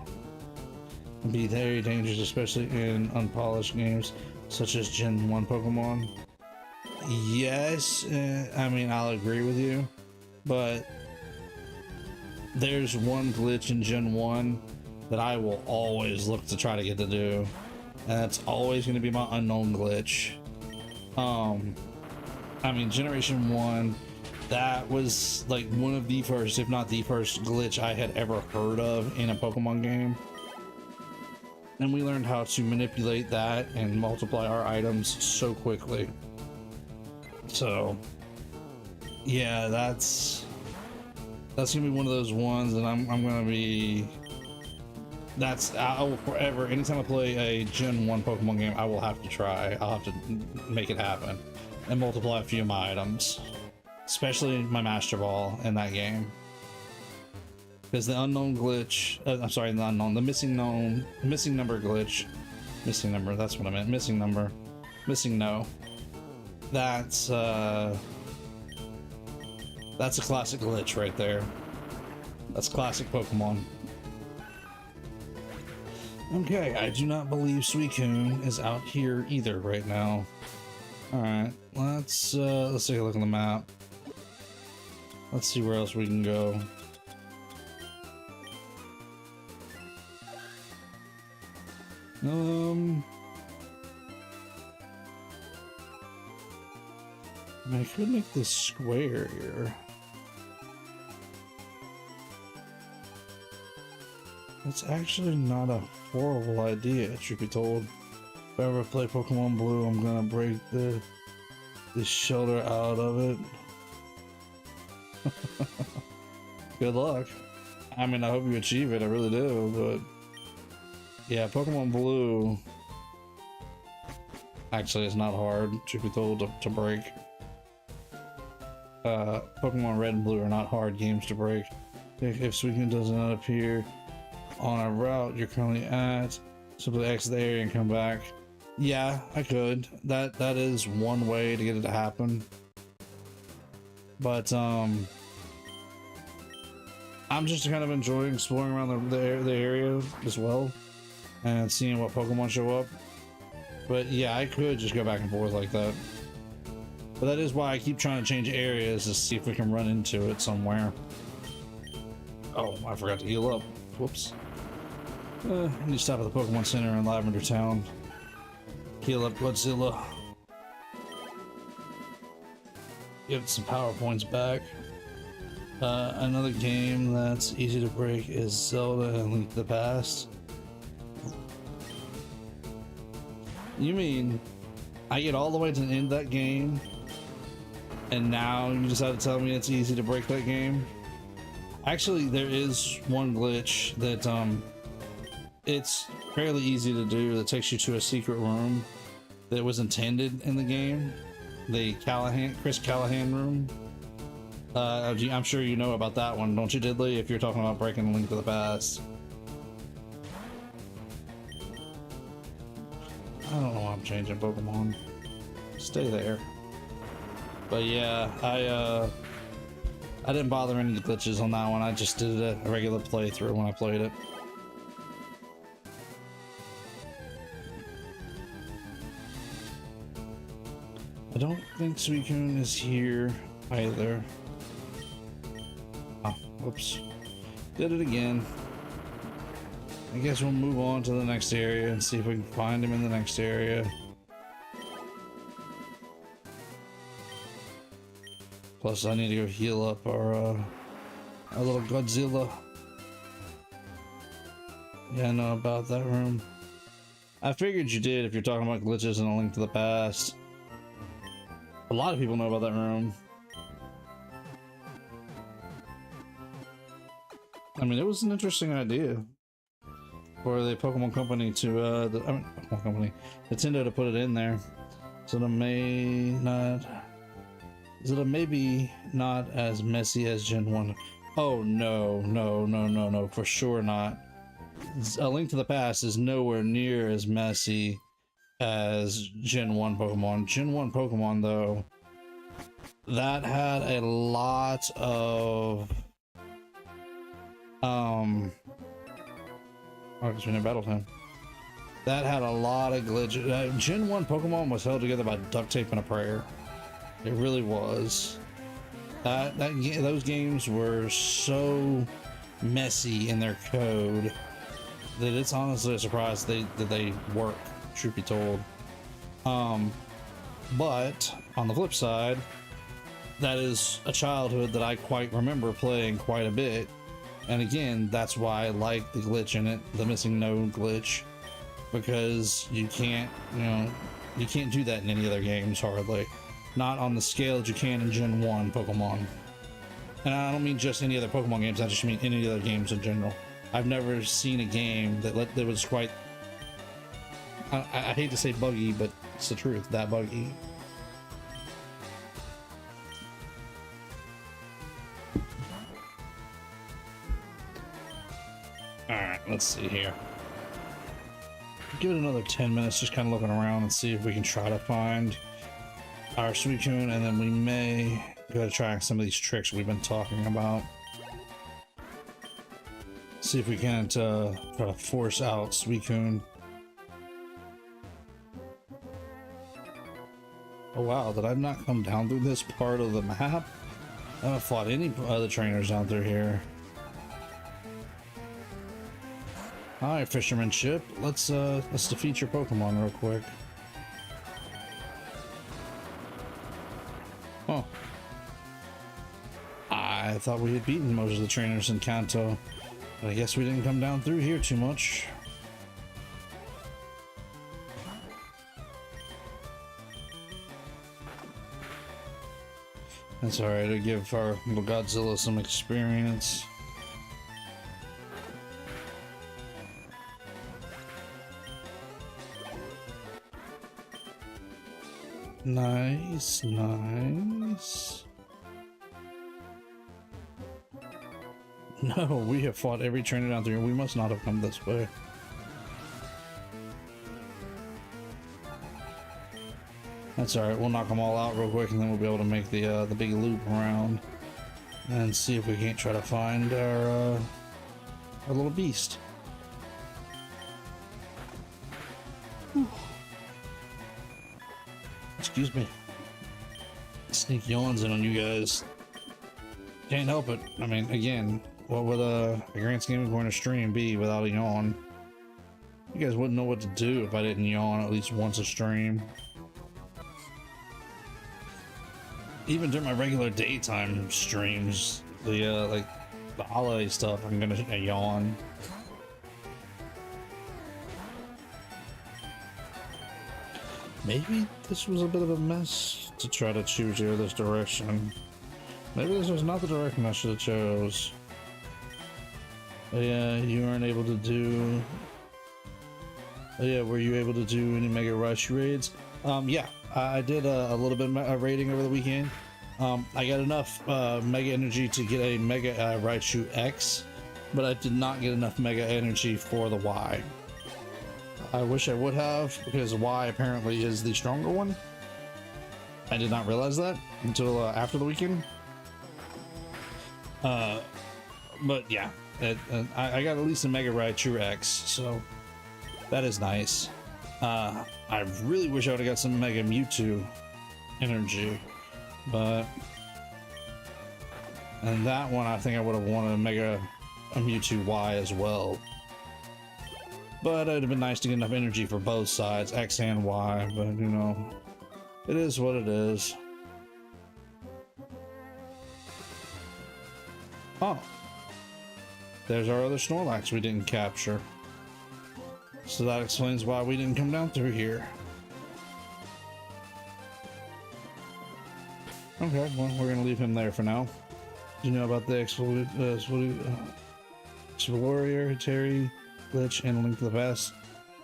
It'd be very dangerous, especially in unpolished games such as Gen 1 Pokemon. Yes, I mean, I'll agree with you, but there's one glitch in Gen 1 that I will always look to try to get to do, and that's always going to be my unknown glitch. I mean, Generation 1, that was like one of the first, if not the first glitch I had ever heard of in a Pokemon game. And we learned how to manipulate that and multiply our items so quickly. So yeah, that's gonna be one of those ones that I'm gonna be, I will forever, anytime I play a Gen 1 Pokemon game, I will have to try. I'll have to make it happen and multiply a few of my items, especially my Master Ball in that game. Because the unknown glitch, I'm sorry, the missing number glitch, that's what I meant, missing no. That's a classic glitch right there. That's classic Pokemon. Okay, I do not believe Suicune is out here either right now. Alright, let's take a look on the map. Let's see where else we can go. I could make this square here. It's actually not a horrible idea, truth be told. If I ever play Pokemon Blue, I'm gonna break the shelter out of it. Good luck. I mean, I hope you achieve it, I really do, but yeah, Pokemon Blue actually is not hard, truth be told, to break. Pokemon Red and Blue are not hard games to break. If Suicune does not appear on a route you're currently at, simply exit the area and come back. Yeah, I could. That is one way to get it to happen. But I'm just kind of enjoying exploring around the area as well and seeing what Pokemon show up. But yeah, I could just go back and forth like that. But that is why I keep trying to change areas to see if we can run into it somewhere. Oh, I forgot to heal up. Whoops. I need to stop at the Pokemon Center in Lavender Town. Heal up Godzilla. Get some power points back. Another game that's easy to break is Zelda and Link to the Past. You mean I get all the way to the end of that game and now you decide to tell me it's easy to break that game? Actually, there is one glitch that it's fairly easy to do that takes you to a secret room that was intended in the game, the Chris Callahan room. I'm sure you know about that one, don't you, Diddley, if you're talking about breaking Link to the Past? don't know why I'm changing Pokemon. Stay there. But yeah, I didn't bother any glitches on that one. I just did a regular playthrough when I played it. I don't think Suicune is here either. Oh, whoops. Did it again. I guess we'll move on to the next area and see if we can find him in the next area. Plus, I need to go heal up our little Godzilla. Yeah, I know about that room. I figured you did if you're talking about glitches and A Link to the Past. A lot of people know about that room. I mean, it was an interesting idea for the Pokemon Company to, Pokemon Company, Nintendo to put it in there. So it may not, is it a maybe not as messy as Gen 1? Oh no, for sure not. A Link to the Past is nowhere near as messy as Gen 1 Pokemon. Gen 1 Pokemon, though, that had a lot of oh, because we never battled him. That had a lot of glitches. Gen 1 Pokemon was held together by duct tape and a prayer. It really was. Those games were so messy in their code that it's honestly a surprise that they work, truth be told. But on the flip side, that is a childhood that I quite remember playing quite a bit. And again, that's why I like the glitch in it, the missing node glitch, because you can't do that in any other games hardly. Not on the scale that you can in Gen 1 Pokemon. And I don't mean just any other Pokemon games, I just mean any other games in general. I've never seen a game that was quite, I hate to say buggy, but it's the truth, that buggy. Alright, let's see here. Give it another 10 minutes, just kind of looking around and see if we can try to find our Suicune, and then we may go to try some of these tricks we've been talking about. See if we can't try to force out Suicune. Oh wow, did I not come down through this part of the map? I haven't fought any other trainers down through here. Alright, fisherman ship. Let's defeat your Pokemon real quick. Oh. I thought we had beaten most of the trainers in Kanto, but I guess we didn't come down through here too much. That's alright, to give our little Godzilla some experience. Nice, nice. No, we have fought every trainer down through. We must not have come this way. That's alright, we'll knock them all out real quick and then we'll be able to make the big loop around and see if we can't try to find our little beast. Whew. Excuse me. Sneak yawns in on you guys. Can't help it. I mean, again, what would a Grand Scheme Corner stream be without a yawn? You guys wouldn't know what to do if I didn't yawn at least once a stream. Even during my regular daytime streams, like the holiday stuff, I'm gonna yawn. Maybe this was a bit of a mess to try to choose here this direction. Maybe this was not the direction I should have chose. But yeah, you weren't able to do... Oh yeah, were you able to do any Mega Rush raids? Yeah, I did a little bit of raiding over the weekend. I got enough Mega Energy to get a Mega Raichu X, but I did not get enough Mega Energy for the Y. I wish I would have, because Y apparently is the stronger one. I did not realize that until after the weekend. But yeah, I got at least a Mega Raichu X, so that is nice. I really wish I would have got some Mega Mewtwo energy, but and that one I think I would have wanted a Mewtwo Y as well. But it'd have been nice to get enough energy for both sides, X and Y, but you know, it is what it is. Oh, there's our other Snorlax we didn't capture. So that explains why we didn't come down through here. Okay, well, we're gonna leave him there for now. Do you know about the Explorer, Terry glitch and Link to the Past?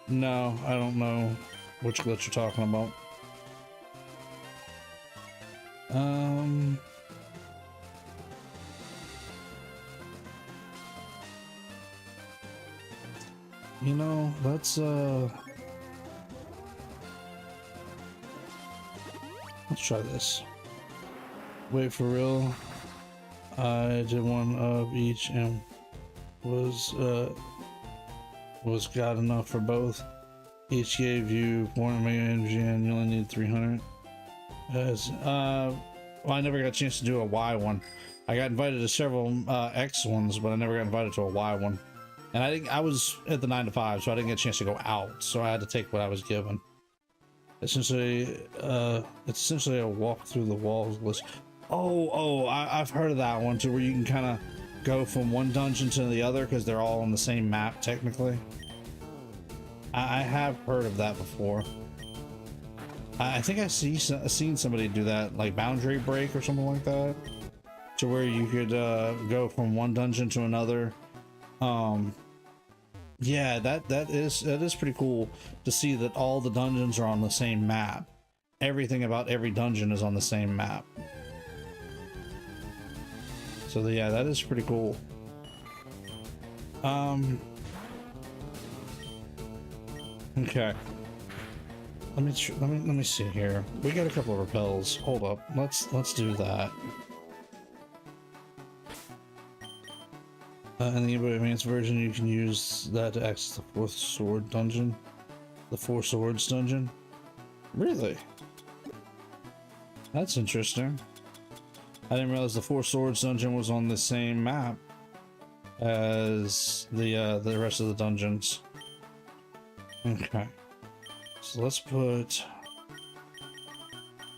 No, I don't know which glitch you're talking about. You know, let's try this. Wait, for real? I did one of each and was got enough for both. Each gave you 400 mega energy and you only need 300. Well, I never got a chance to do a Y one. I got invited to several X ones, but I never got invited to a Y one. And I was at the 9 to 5, so I didn't get a chance to go out, so I had to take what I was given. Essentially, it's essentially a walk through the walls list. I've heard of that one too, where you can kind of go from one dungeon to the other because they're all on the same map technically. I have heard of that before. I think I've seen somebody do that, like Boundary Break or something like that, to where you could go from one dungeon to another. Yeah, that is pretty cool to see that all the dungeons are on the same map. Everything about every dungeon is on the same map. So yeah, that is pretty cool. Okay. Let me see here. We got a couple of repels. Hold up. Let's do that. In the advanced version, you can use that to access the fourth sword dungeon, the Four Swords dungeon. Really? That's interesting. I didn't realize the Four Swords dungeon was on the same map as the rest of the dungeons. Okay, so let's put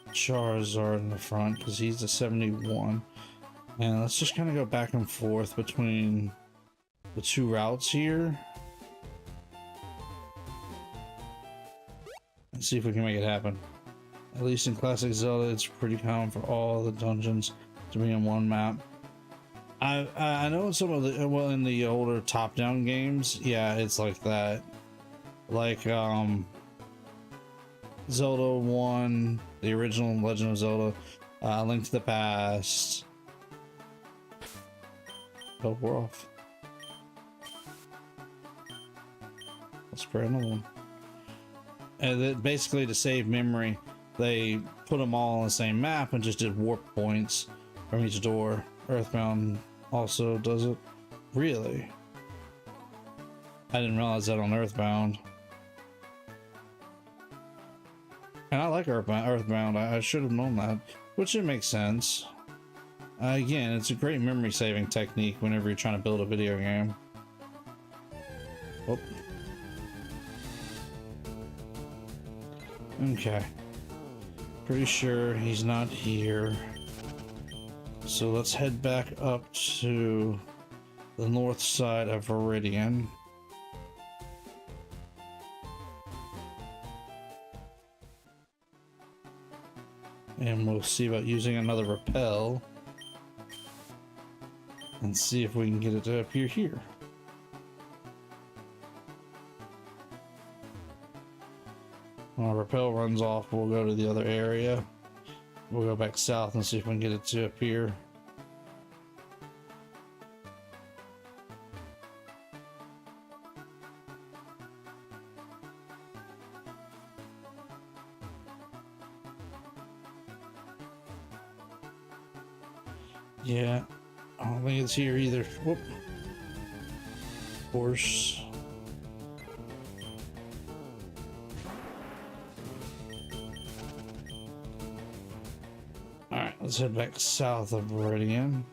Charizard in the front because he's a 71. And let's just kind of go back and forth between the two routes here. And see if we can make it happen. At least in Classic Zelda, it's pretty common for all the dungeons to be on one map. I know in some of the, well, in the older top-down games, yeah, it's like that. Like, Zelda 1, the original Legend of Zelda, Link to the Past. Oh, we're off. Let's spray another one. And then basically, to save memory, they put them all on the same map and just did warp points from each door. Earthbound also does it. Really? I didn't realize that on Earthbound. And I like Earthbound. I should have known that, which it makes sense. Again, it's a great memory saving technique whenever you're trying to build a video game. Oh. Okay. Pretty sure he's not here. So let's head back up to the north side of Viridian. And we'll see about using another repel. And see if we can get it to appear here. When our repel runs off, we'll go to the other area. We'll go back south and see if we can get it to appear. Yeah, I don't think it's here either. Whoop. Of course. Alright, let's head back south of Viridian.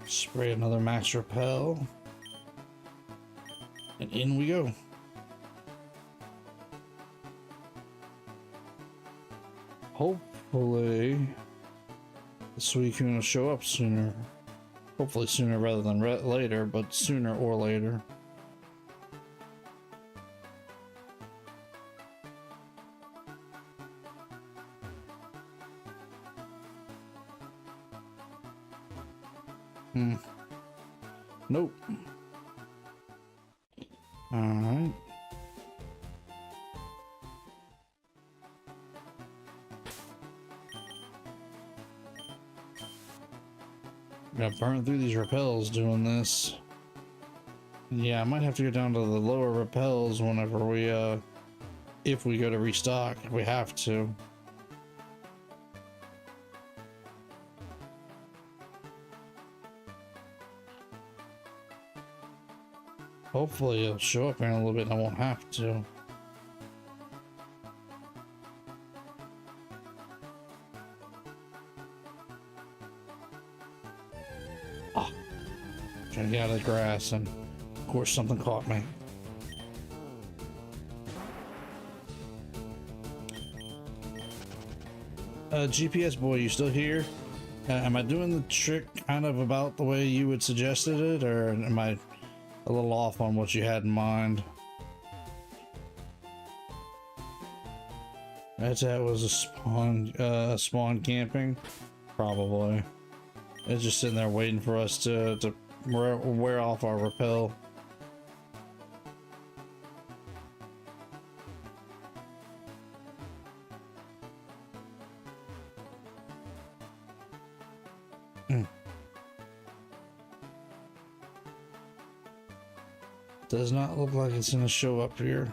Spray another max repel. And in we go. Hopefully the Suicune will show up sooner. Hopefully sooner rather than later, but sooner or later. Nope. Alright. Got burned through these repels doing this. Yeah, I might have to go down to the lower repels whenever we if we go to restock, if we have to. Hopefully it'll show up here in a little bit and I won't have to. Oh, trying to get out of the grass and of course something caught me. GPS boy, you still here? Am I doing the trick kind of about the way you would suggested it, or am I a little off on what you had in mind? That was a spawn camping, probably. It's just sitting there waiting for us to wear off our repel. Does not look like it's gonna show up here.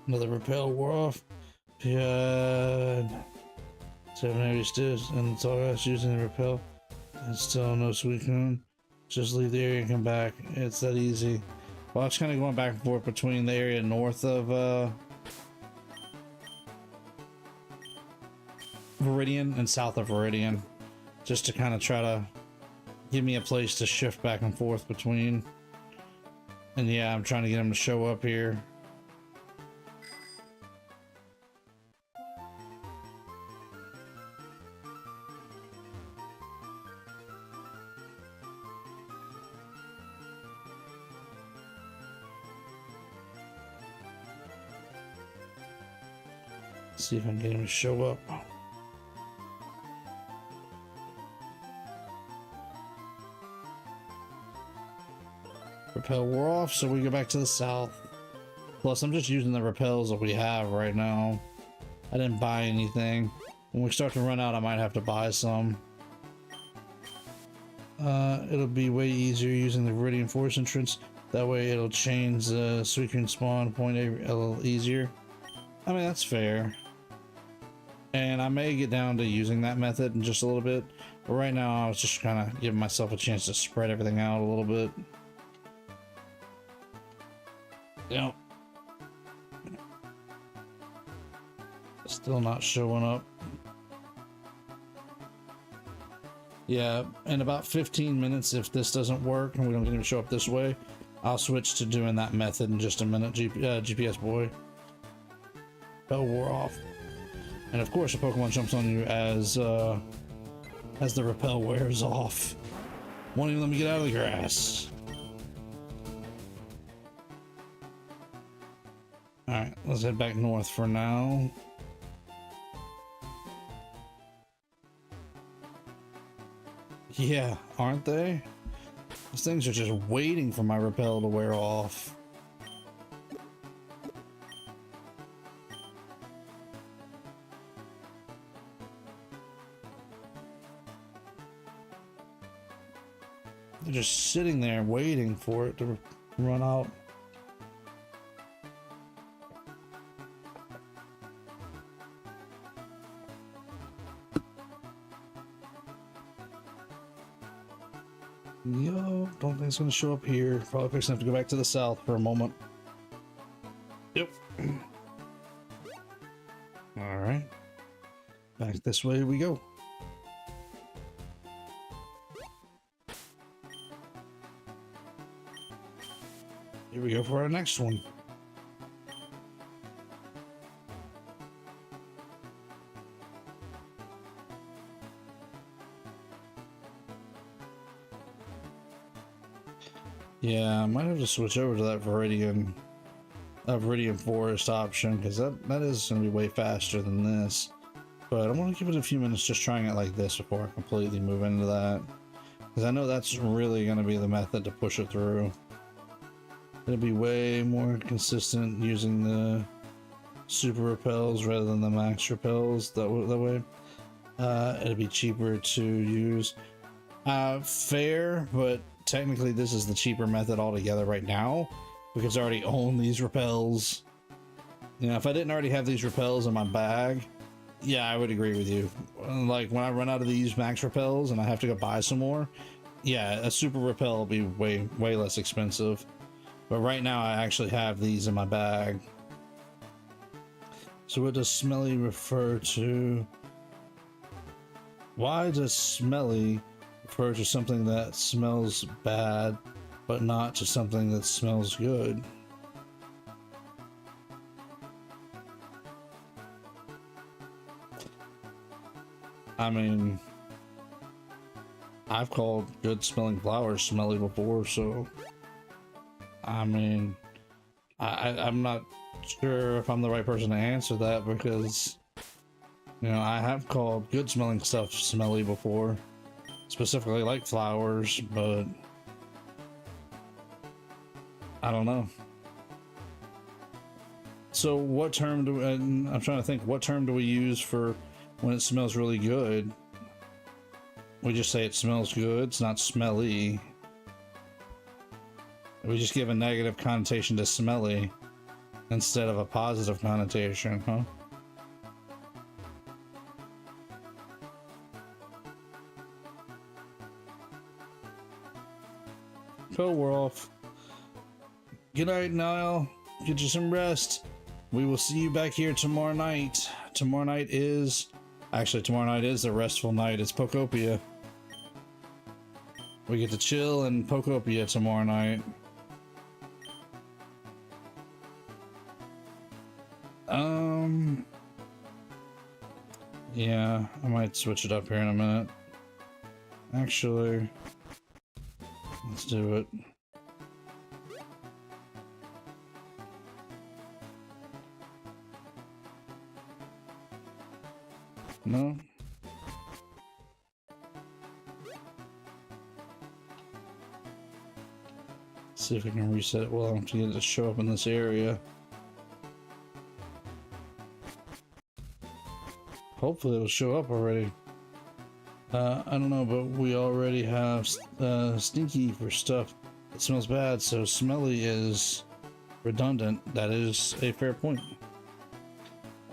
Another repel wore off. God. 7 area sticks and it's all that's using the repel. And still no Suicune. Just leave the area and come back. It's that easy. Well, it's kind of going back and forth between the area north of Viridian and south of Viridian, just to kind of try to give me a place to shift back and forth between. And yeah, I'm trying to get him to show up here. See if I can get him to show up. Repel wore off, so we go back to the south. Plus, I'm just using the repels that we have right now. I didn't buy anything. When we start to run out, I might have to buy some. It'll be way easier using the Viridian Force entrance. That way it'll change the Suicune spawn point a little easier. I mean, that's fair. And I may get down to using that method in just a little bit, but right now I was just kind of giving myself a chance to spread everything out a little bit. Yep. Still not showing up. Yeah, in about 15 minutes, if this doesn't work and we don't get him to show up this way, I'll switch to doing that method in just a minute. GPS boy. Bell wore off. And of course, a Pokemon jumps on you as the repel wears off. Won't even let me get out of the grass. Alright, let's head back north for now. Yeah, aren't they? These things are just waiting for my repel to wear off. They're just sitting there waiting for it to run out. Yo, don't think it's gonna show up here. Probably fixing to have to go back to the south for a moment. Yep. All right. Back this way we go. Here we go for our next one. Yeah, I might have to switch over to that Viridian Forest option, because that is going to be way faster than this. But I want to give it a few minutes just trying it like this before I completely move into that, because I know that's really going to be the method to push it through. It'll be way more consistent using the super repels rather than the max repels. That way, it'll be cheaper to use. Fair, but technically this is the cheaper method altogether right now, because I already own these repels. You know, if I didn't already have these repels in my bag, yeah, I would agree with you. Like when I run out of these max repels and I have to go buy some more, yeah, a super repel will be way less expensive. But right now I actually have these in my bag. So what does smelly refer to? Why does smelly refer to something that smells bad, but not to something that smells good? I mean, I've called good smelling flowers smelly before, so I mean, I'm not sure if I'm the right person to answer that, because, you know, I have called good smelling stuff smelly before, specifically like flowers, but I don't know. So what term do I'm trying to think, what term do we use for when it smells really good? We just say it smells good, it's not smelly. We just give a negative connotation to smelly instead of a positive connotation, huh? Cool, we're off. Good night, Niall. Get you some rest. We will see you back here tomorrow night. Tomorrow night is a restful night. It's Pokopia. We get to chill in Pokopia tomorrow night. Yeah, I might switch it up here in a minute. Actually, let's do it. No? See if I can reset it well enough to get it to show up in this area. Hopefully it'll show up already. I don't know, but we already have stinky for stuff that smells bad, so smelly is redundant. That is a fair point.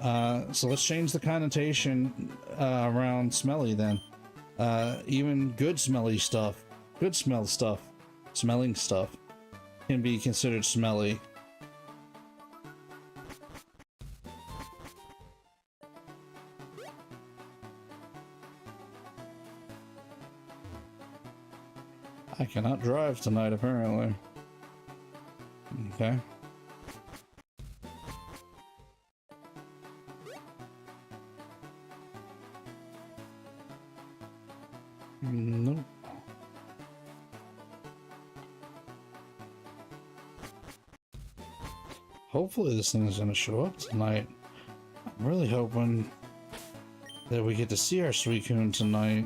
So let's change the connotation around smelly then. Even good smelling stuff can be considered smelly. I cannot drive tonight, apparently. Okay. Nope. Hopefully this thing is going to show up tonight. I'm really hoping that we get to see our Suicune tonight.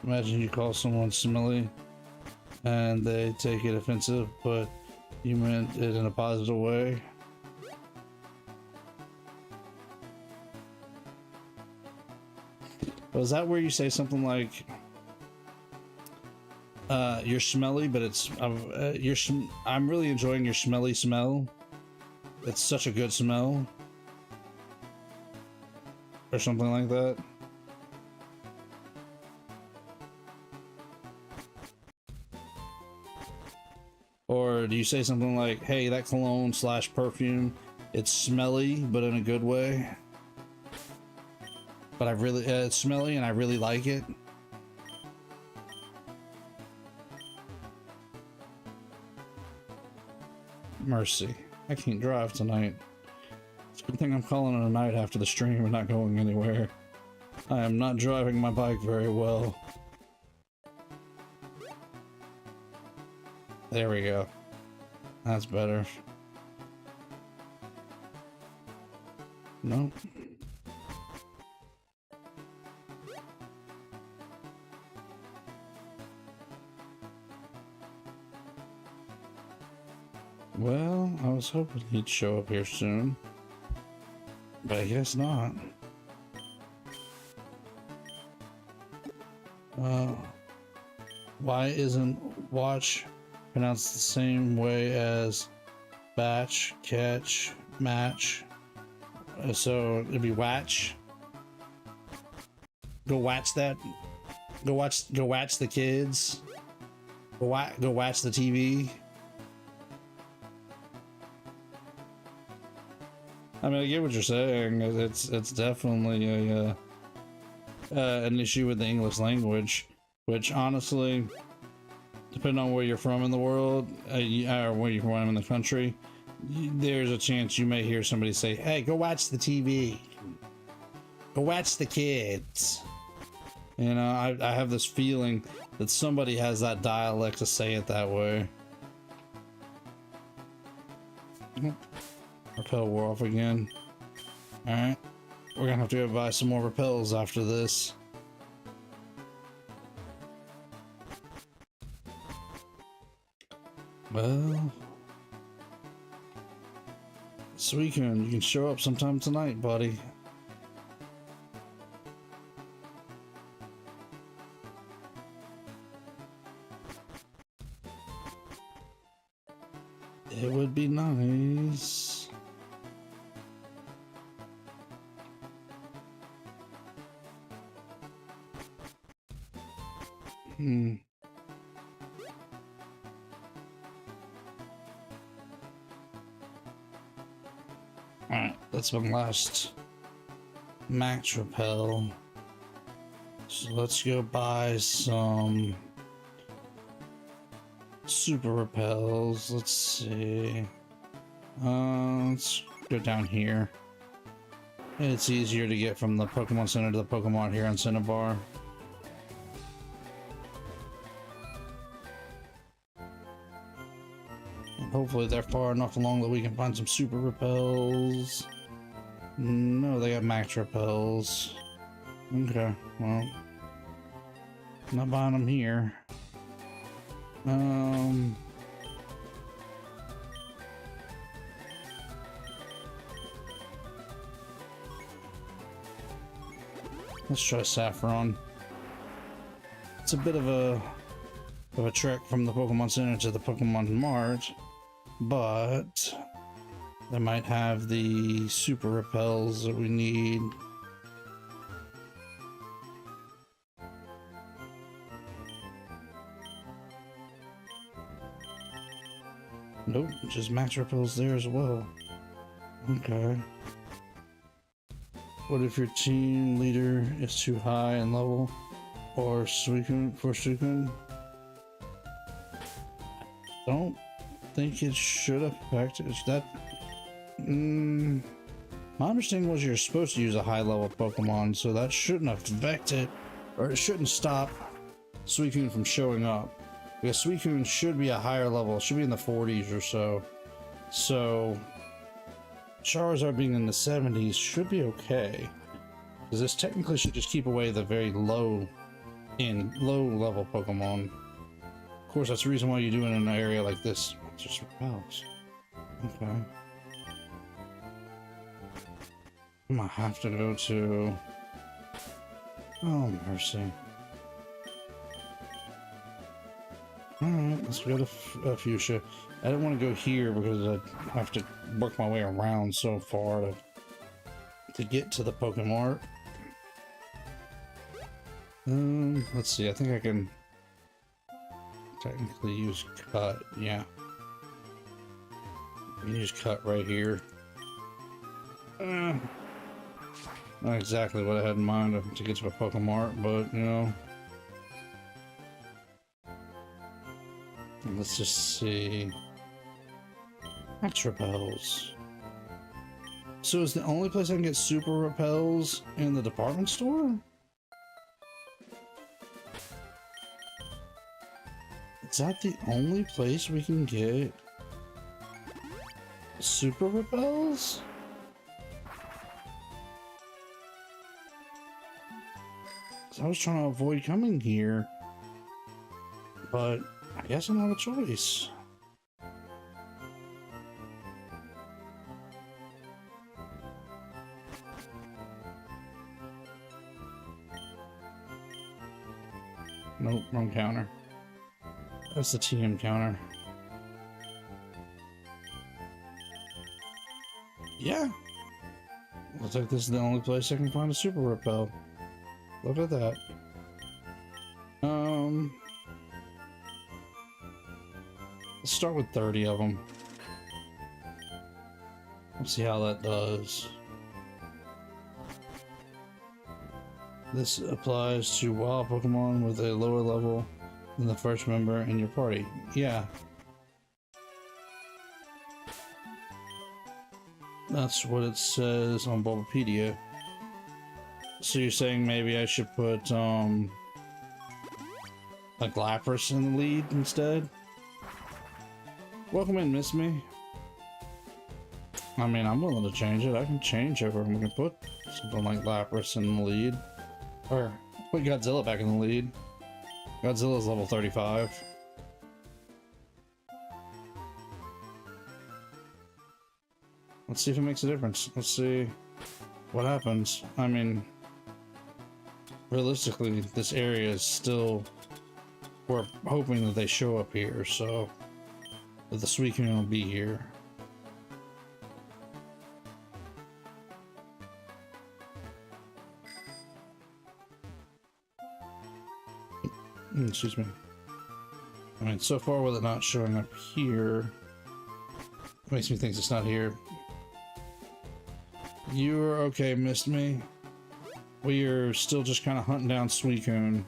Imagine you call someone smelly and they take it offensive, but you meant it in a positive way. Was that where you say something like, you're smelly, but it's I'm really enjoying your smelly smell. It's such a good smell, or something like that. Or do you say something like, hey, that cologne slash perfume, it's smelly, but in a good way. But I really, it's smelly and I really like it. Mercy. I can't drive tonight. It's a good thing I'm calling it a night after the stream and not going anywhere. I am not driving my bike very well. There we go. That's better. No. Well, I was hoping he'd show up here soon, but I guess not. Why isn't watch pronounced the same way as batch, catch, match? So it'd be watch. Go watch that. Go watch the kids. Go watch the TV. I mean, I get what you're saying. It's definitely a an issue with the English language, which honestly, depending on where you're from in the world, or where you're from in the country, there's a chance you may hear somebody say, "Hey, go watch the TV. Go watch the kids." You know, I have this feeling that somebody has that dialect to say it that way. Repel wore off again. Alright. We're gonna have to go buy some more repels after this. Well, Suicune, you can show up sometime tonight, buddy. It would be nice. Alright, that's my last max repel. So let's go buy some super repels. Let's see. Let's go down here. It's easier to get from the Pokemon Center to the Pokemon here on Cinnabar. Hopefully they're far enough along that we can find some super repels. No, they got max repels. Okay, well, not buying them here. Let's try Saffron. It's a bit of a trek from the Pokemon Center to the Pokemon Mart, but they might have the super repels that we need. Nope, just max repels there as well. Okay. What if your team leader is too high in level, or Suicune? Don't think it should affect it. That my understanding was you're supposed to use a high level Pokemon, so that shouldn't affect it, or it shouldn't stop Suicune from showing up. Because Suicune should be a higher level, it should be in the 40s or so. So Charizard being in the 70s should be okay. Because this technically should just keep away the very low level Pokemon. Of course, that's the reason why you do it in an area like this. It just repels. Okay. I might have to go to Oh, mercy. Alright, let's go to Fuchsia. I didn't want to go here because I have to work my way around so far to get to the Pokemon. Let's see, I think I can technically use cut, yeah. I can use cut right here. Not exactly what I had in mind to get to a Pokemon, but you know. Let's just see. Max repels. So is the only place I can get super repels in the department store? Is that the only place we can get super repels? I was trying to avoid coming here, but I guess I don't have a choice. Nope, wrong counter. That's the TM counter. Yeah. Looks like this is the only place I can find a super repel. Look at that. Let's start with 30 of them. Let's see how that does. This applies to wild Pokemon with a lower level than the first member in your party. Yeah. That's what it says on Bulbapedia. So you're saying maybe I should put like Lapras in the lead instead? Welcome in, Miss Me. I mean, I'm willing to change it. I can change it, or we can put something like Lapras in the lead, or put Godzilla back in the lead. Godzilla's level 35. Let's see if it makes a difference. Let's see what happens. I mean, realistically, this area is still, we're hoping that they show up here, so that the Suicune will be here. Excuse me. I mean, so far with it not showing up here, it makes me think it's not here. You're okay, missed me. We are still just kind of hunting down Suicune.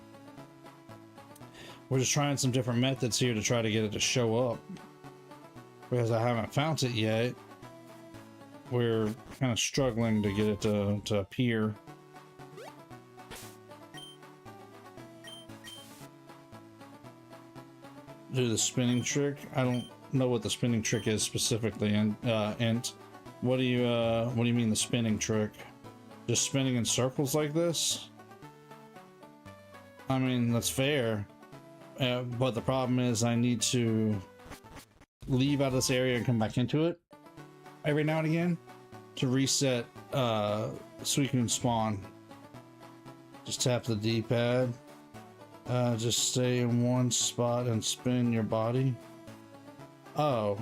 We're just trying some different methods here to try to get it to show up. Because I haven't found it yet. We're kind of struggling to get it to appear. Do the spinning trick. I don't know what the spinning trick is specifically, and what do you mean the spinning trick? Just spinning in circles like this? I mean, that's fair, but the problem is I need to leave out of this area and come back into it every now and again to reset Suicune spawn. Just tap the D-pad. Just stay in one spot and spin your body. Oh,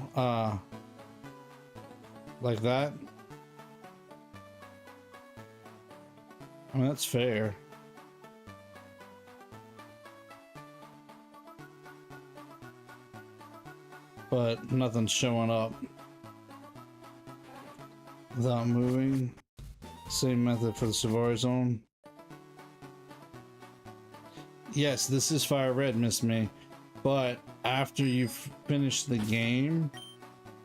like that? I mean, that's fair. But nothing's showing up. Without moving. Same method for the Sevii Zone. Yes, this is Fire Red, Miss Me. But after you've finished the game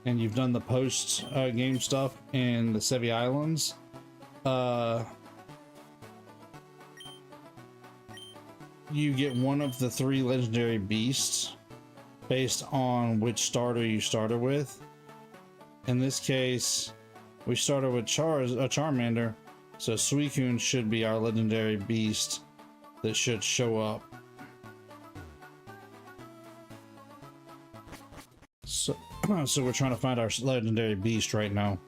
and you've done the post game stuff in the Sevii Islands, you get one of the 3 legendary beasts based on which starter you started with. In this case, we started with Charmander, so Suicune should be our legendary beast that should show up. So we're trying to find our legendary beast right now.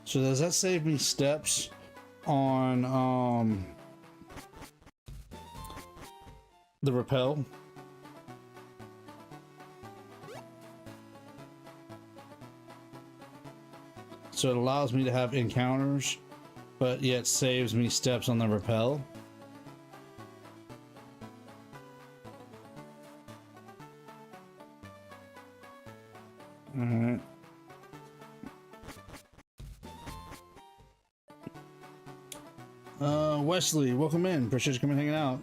So does that save me steps on the rappel? So it allows me to have encounters, but yet saves me steps on the rappel. Alright. Wesley, welcome in. Appreciate you coming hanging out.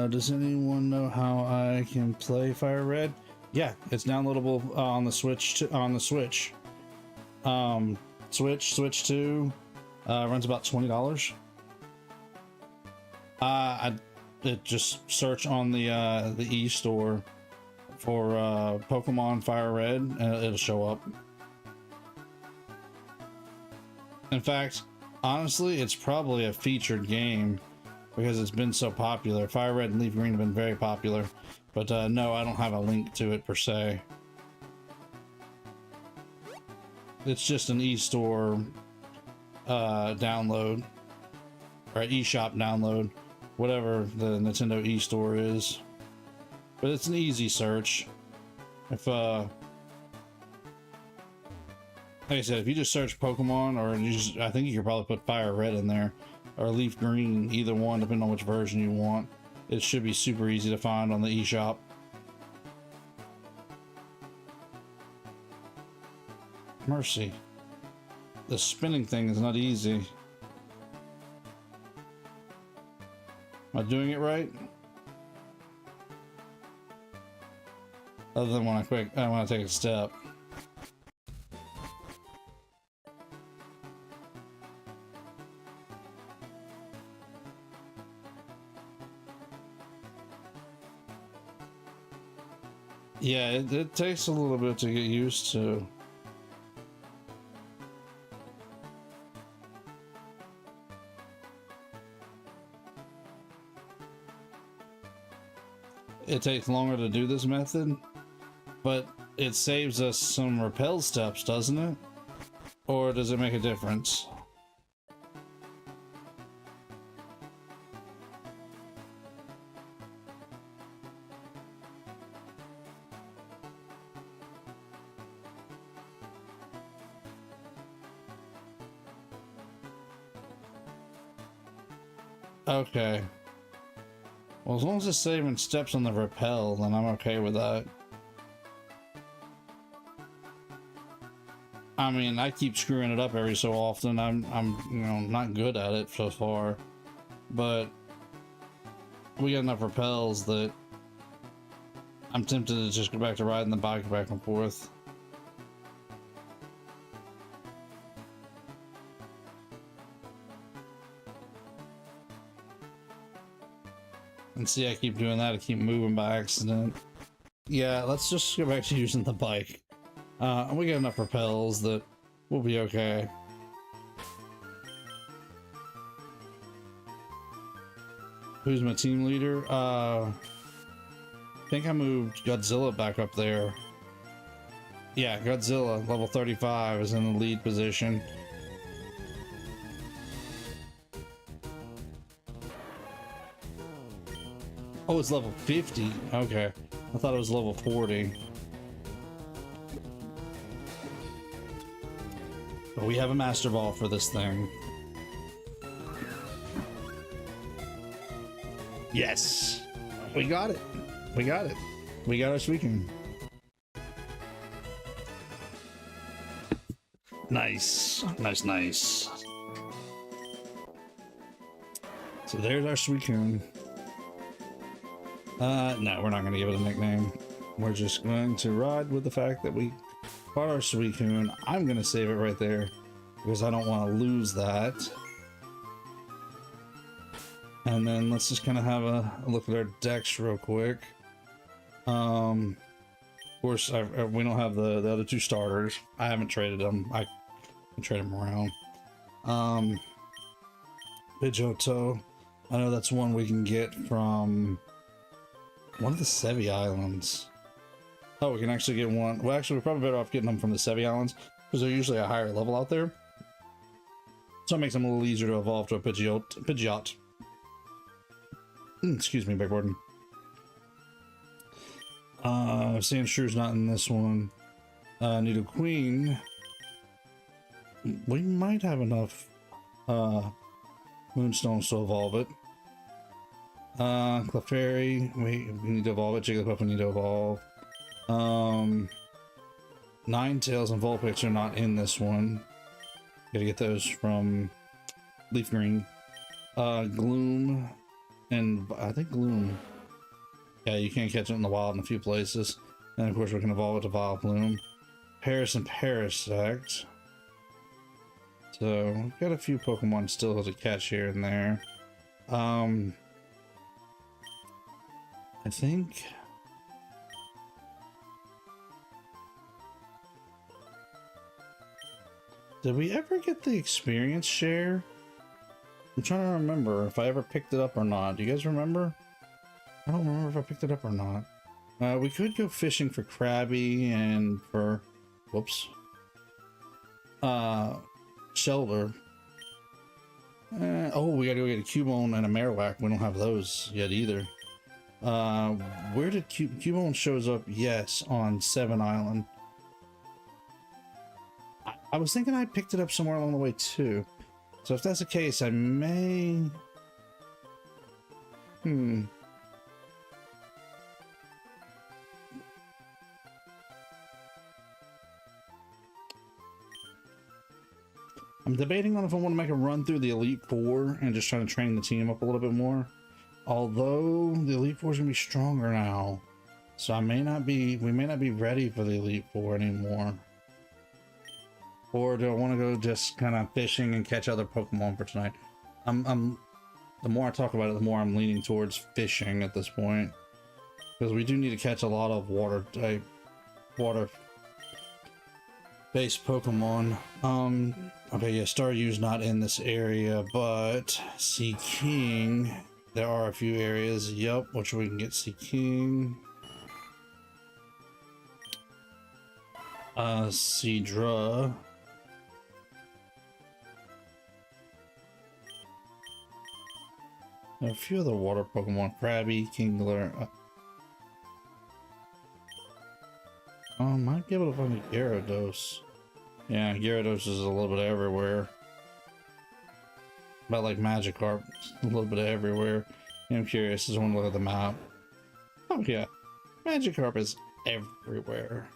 Does anyone know how I can play Fire Red? Yeah, it's downloadable on the Switch. Switch 2 runs about $20. Just search on the e-store for Pokemon Fire Red and it'll show up. In fact, honestly, it's probably a featured game because it's been so popular. Fire Red and Leaf Green have been very popular, but no, I don't have a link to it per se. It's just an e-store download, or eShop download, whatever the Nintendo e-store is. But it's an easy search. If like I said, if you just search Pokemon, or I think you could probably put Fire Red in there, or Leaf Green, either one, depending on which version you want. It should be super easy to find on the eShop. Mercy. The spinning thing is not easy. Am I doing it right? Other than when I want to take a step. Yeah, it takes a little bit to get used to. It takes longer to do this method, but it saves us some rappel steps, doesn't it? Or does it make a difference? Okay. Well, as long as it's saving steps on the rappel, then I'm okay with that. I mean, I keep screwing it up every so often. I'm you know, not good at it so far, but we got enough rappels that I'm tempted to just go back to riding the bike back and forth. And see, I keep doing that. I keep moving by accident. Yeah, let's just go back to using the bike. We got enough rappels that we'll be okay. Who's my team leader? I think I moved Godzilla back up there. Yeah, Godzilla, level 35, is in the lead position. Oh, it's level 50. Okay. I thought it was level 40. But we have a Master Ball for this thing. Yes! We got it. We got it. We got our Suicune. Nice. Nice, nice. So there's our Suicune. No, we're not going to give it a nickname. We're just going to ride with the fact that we caught our Suicune. I'm going to save it right there because I don't want to lose that. And then let's just kind of have a look at our decks real quick. Of course, we don't have the other two starters. I haven't traded them. I can trade them around. Pidgeotto. I know that's one we can get from one of the Sevii Islands. Oh, we can actually get one. Well, actually, we're probably better off getting them from the Sevii Islands because they're usually a higher level out there. So it makes them a little easier to evolve to a Pidgeot. Excuse me, beg pardon. Sandshrew's not in this one. Nidoqueen. We might have enough Moonstones to evolve it. Clefairy, we need to evolve it. Jigglypuff, we need to evolve. Ninetales and Vulpix are not in this one. Gotta get those from Leaf Green. Gloom, and I think Gloom. Yeah, you can't catch it in the wild in a few places. And of course we can evolve it to Vileplume. Paris and Parasect. So we've got a few Pokemon still to catch here and there. I think did we ever get the experience share? I'm trying to remember if I ever picked it up or not. Do you guys remember? I don't remember if I picked it up or not. We could go fishing for Krabby and for whoops. Shelter. Oh, we gotta go get a Cubone and a Marowak. We don't have those yet either. Where did Cubone shows up? Yes, on Sevii Island. I was thinking I picked it up somewhere along the way too. So if that's the case, I may... I'm debating on if I want to make a run through the Elite Four and just try to train the team up a little bit more. Although the Elite Four is gonna be stronger now, so we may not be ready for the Elite Four anymore. Or do I want to go just kind of fishing and catch other Pokemon for tonight? The more I talk about it, the more I'm leaning towards fishing at this point, because we do need to catch a lot of water-based Pokemon. Okay, yeah, Staryu's not in this area, but Seaking, there are a few areas, yep, which we can get Seaking. Seadra. A few other water Pokemon, Krabby, Kingler. Might be able to find a Gyarados. Yeah, Gyarados is a little bit everywhere. About like Magikarp, a little bit everywhere. I'm curious, I just want to look at the map. Oh yeah, Magikarp is everywhere.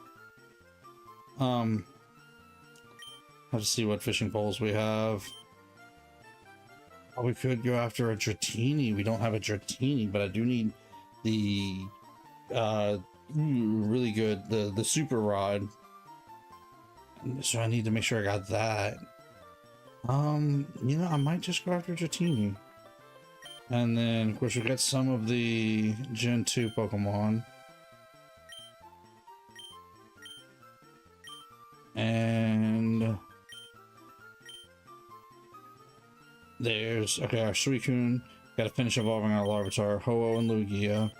Have to see what fishing poles we have. Oh, we could go after a Dratini. We don't have a Dratini, but I do need the really good the Super Rod. So I need to make sure I got that. You know, I might just go after Dratini. And then, of course, we got some of the Gen 2 Pokemon. And there's, okay, our Suicune. Got to finish evolving our Larvitar, Ho-Oh, and Lugia.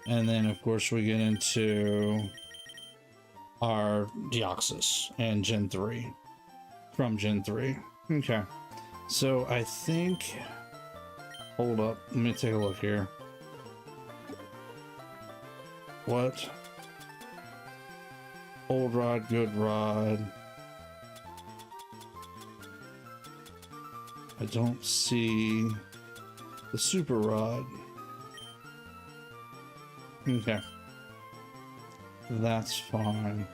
And then, of course, we get into our Deoxys and Gen 3. From Gen 3. Okay. So I think... Hold up. Let me take a look here. What? Old Rod, Good Rod. I don't see the Super Rod. Okay. That's fine.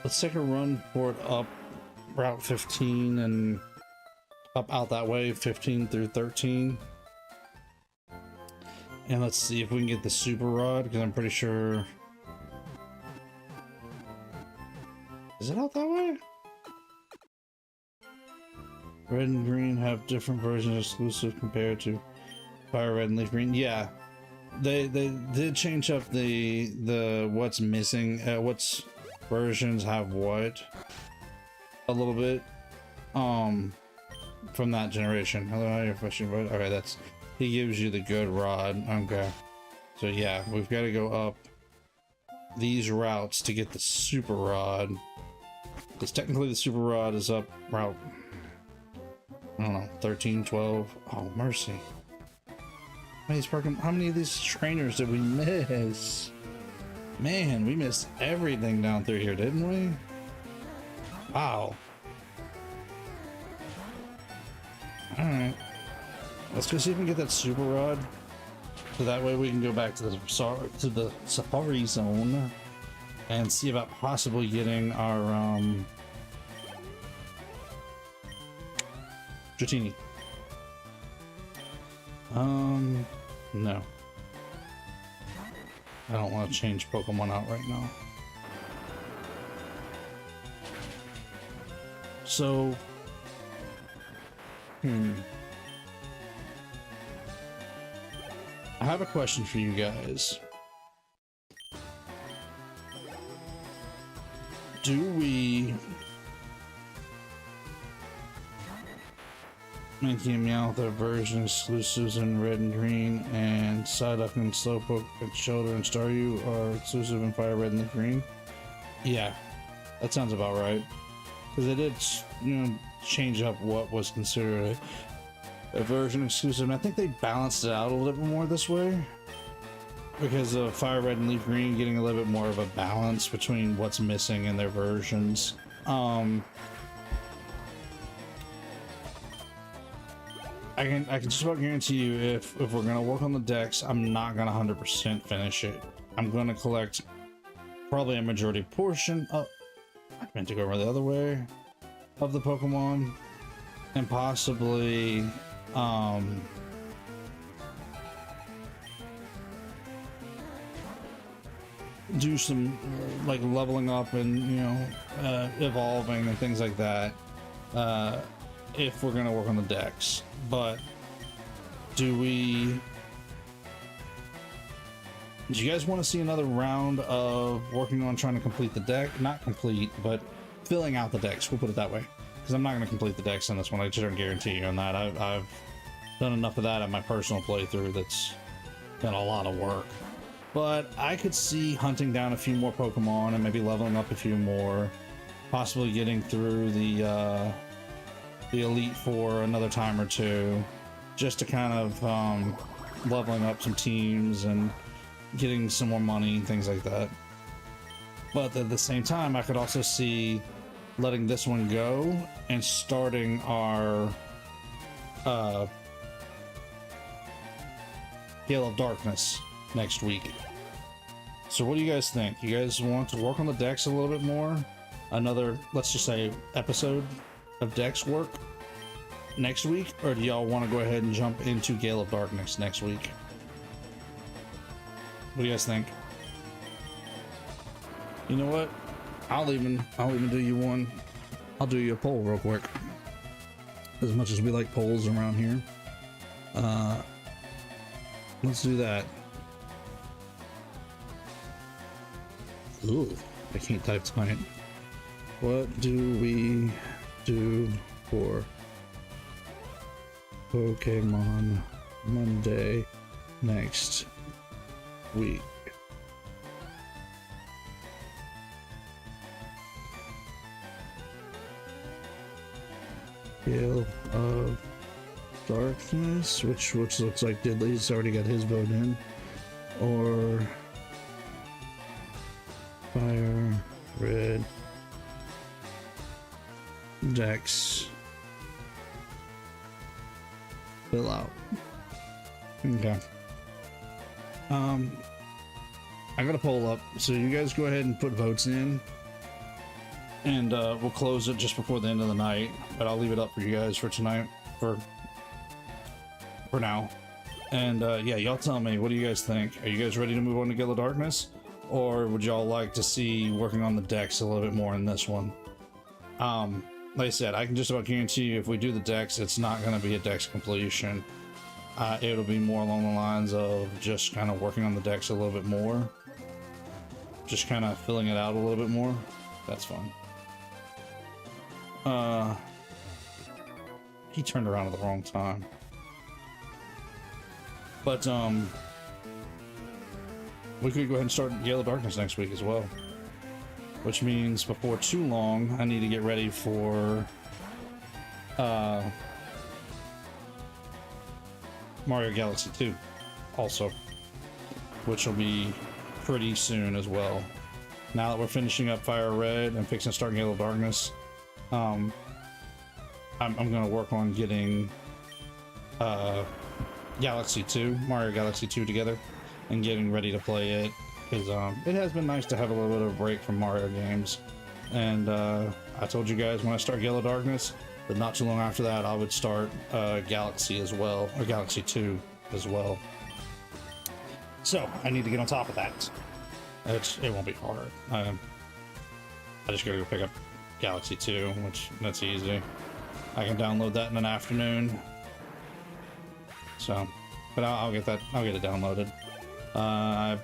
Let's take a run for it up Route 15 and up out that way, 15 through 13. And let's see if we can get the Super Rod, because I'm pretty sure... Is it out that way? Red and green have different versions exclusive compared to Fire Red and Leaf Green. Yeah, they did change up the what's missing, what's versions have what a little bit from that generation. Hello, how are you fishing, bud? Okay, that's he gives you the good rod. Okay, so yeah, we've got to go up these routes to get the super rod, because technically the super rod is up route, I don't know, 13, 12. Oh mercy, how many of these trainers did we miss? Man, we missed everything down through here, didn't we? Wow. Alright, let's go see if we can get that super rod, so that way we can go back to the safari zone and see about possibly getting our Dratini. No, I don't want to change Pokemon out right now. So I have a question for you guys. Do we make Meowth their version exclusives in red and green, and Psyduck and Slowpoke and Shelter and Staryu are exclusive in fire red and the green? Yeah, that sounds about right. Because they did, change up what was considered a version exclusive, and I think they balanced it out a little bit more this way, because of fire red and leaf green getting a little bit more of a balance between what's missing in their versions. I can just about guarantee you, if we're gonna work on the decks, I'm not gonna 100% finish it. I'm gonna collect probably a majority portion of, I meant to go around the other way, of the Pokemon, and possibly do some like leveling up and evolving and things like that, if we're gonna work on the decks. But do you guys want to see another round of working on trying to complete the deck? Not complete, but filling out the decks, we'll put it that way, because I'm not going to complete the decks in this one. I just don't guarantee you on that. I've done enough of that in my personal playthrough that's been a lot of work. But I could see hunting down a few more Pokemon and maybe leveling up a few more, possibly getting through the Elite Four another time or two, just to kind of leveling up some teams and getting some more money and things like that. But at the same time, I could also see letting this one go and starting our Gale of Darkness next week. So what do you guys think? You guys want to work on the decks a little bit more? Another, let's just say, episode of decks work next week? Or do y'all want to go ahead and jump into Gale of Darkness next week? What do you guys think? You know what? I'll even do you one. I'll do you a poll real quick. As much as we like polls around here, let's do that. Ooh, I can't type tonight. What do we do for Pokemon Monday next week? Gale of Darkness, which looks like Diddley's already got his vote in, or Fire Red Dex fill out. Okay. I got a poll up, so you guys go ahead and put votes in, and we'll close it just before the end of the night, but I'll leave it up for you guys for tonight, for now. And yeah, y'all tell me, what do you guys think? Are you guys ready to move on to Gale of Darkness, or would y'all like to see working on the decks a little bit more in this one? Like I said, I can just about guarantee you, if we do the decks, it's not going to be a decks completion. It'll be more along the lines of just kind of working on the decks a little bit more. just kind of filling it out a little bit more. That's fun. He turned around at the wrong time. But we could go ahead and start Gale of Darkness next week as well, which means before too long I need to get ready for Mario Galaxy 2 also, which will be pretty soon as well. Now that we're finishing up Fire Red and fixing to start Gale of Darkness, I'm gonna work on getting Galaxy 2, Mario Galaxy 2 together and getting ready to play it, because it has been nice to have a little bit of a break from Mario games. And I told you guys when I start Gale of Darkness that not too long after that I would start Galaxy as well, or Galaxy 2 as well. So I need to get on top of that. It won't be hard. I just gotta go pick up Galaxy 2, which that's easy. I can download that in an afternoon. So, but I'll get that. I'll get it downloaded. I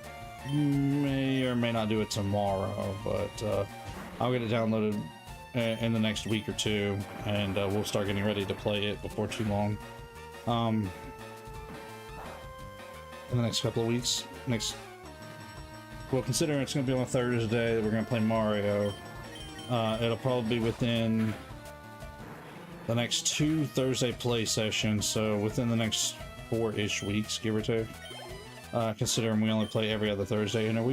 may or may not do it tomorrow, but I'll get it downloaded in the next week or two, and we'll start getting ready to play it before too long. In the next couple of weeks. Well, considering it's going to be on a Thursday that we're going to play Mario, it'll probably be within the next 2 Thursday play sessions, so within the next 4-ish weeks, give or take. Considering we only play every other Thursday. And I'm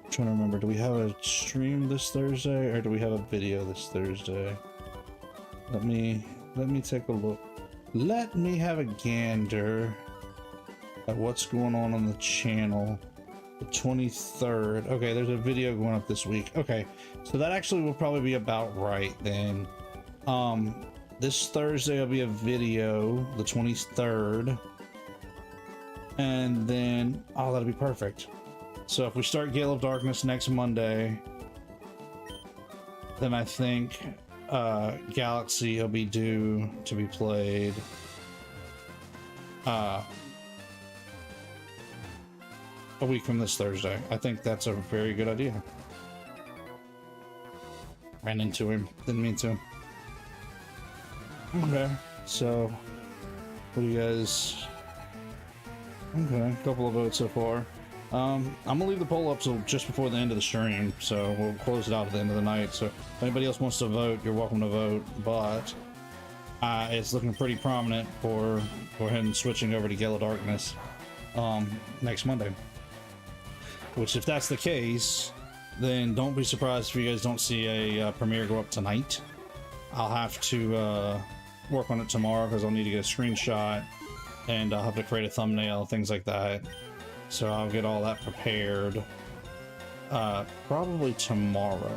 trying to remember, do we have a stream this Thursday, or do we have a video this Thursday? Let me take a look. Let me have a gander at what's going on the channel. The 23rd. Okay, there's a video going up this week. Okay, so that actually will probably be about right then. This Thursday will be a video, the 23rd, and then that'll be perfect. So if we start Gale of Darkness next Monday, then I think Galaxy will be due to be played a week from this Thursday. I think that's a very good idea. Ran into him, didn't mean to. Okay, so what do you guys? Okay, a couple of votes so far. I'm gonna leave the poll up till just before the end of the stream, so we'll close it out at the end of the night. So if anybody else wants to vote, you're welcome to vote, but it's looking pretty prominent for him switching over to Gale of Darkness next Monday. Which, if that's the case, then don't be surprised if you guys don't see a premiere go up tonight. I'll have to work on it tomorrow because I'll need to get a screenshot, and I'll have to create a thumbnail, things like that. So I'll get all that prepared probably tomorrow.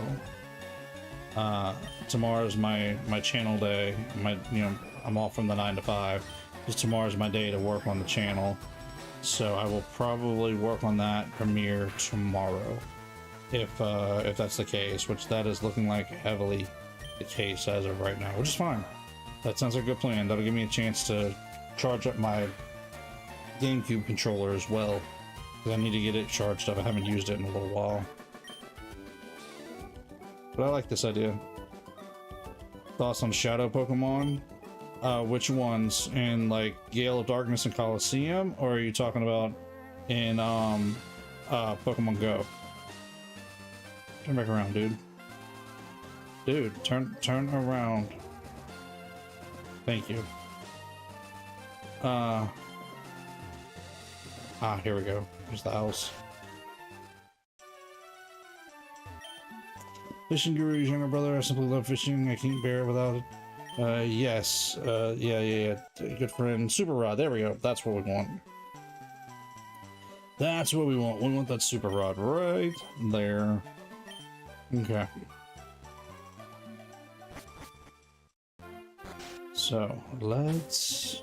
Tomorrow's my channel day. I'm off from the 9 to 5. Just tomorrow's my day to work on the channel. So I will probably work on that premiere tomorrow, if that's the case, which that is looking like heavily the case as of right now, which is fine. That sounds like a good plan. That'll give me a chance to charge up my GameCube controller as well, because I need to get it charged up. I haven't used it in a little while, but I like this idea. Thoughts on Shadow Pokemon? Which ones? In like Gale of Darkness and Coliseum, or are you talking about in Pokemon Go? Turn back around, dude. Dude, turn around. Thank you. Here we go. Here's the house. Fishing Guru's younger brother. I simply love fishing. I can't bear it without it. Yes. Yeah. Good friend. Super Rod. There we go. That's what we want. That's what we want. We want that Super Rod right there. Okay. So, let's...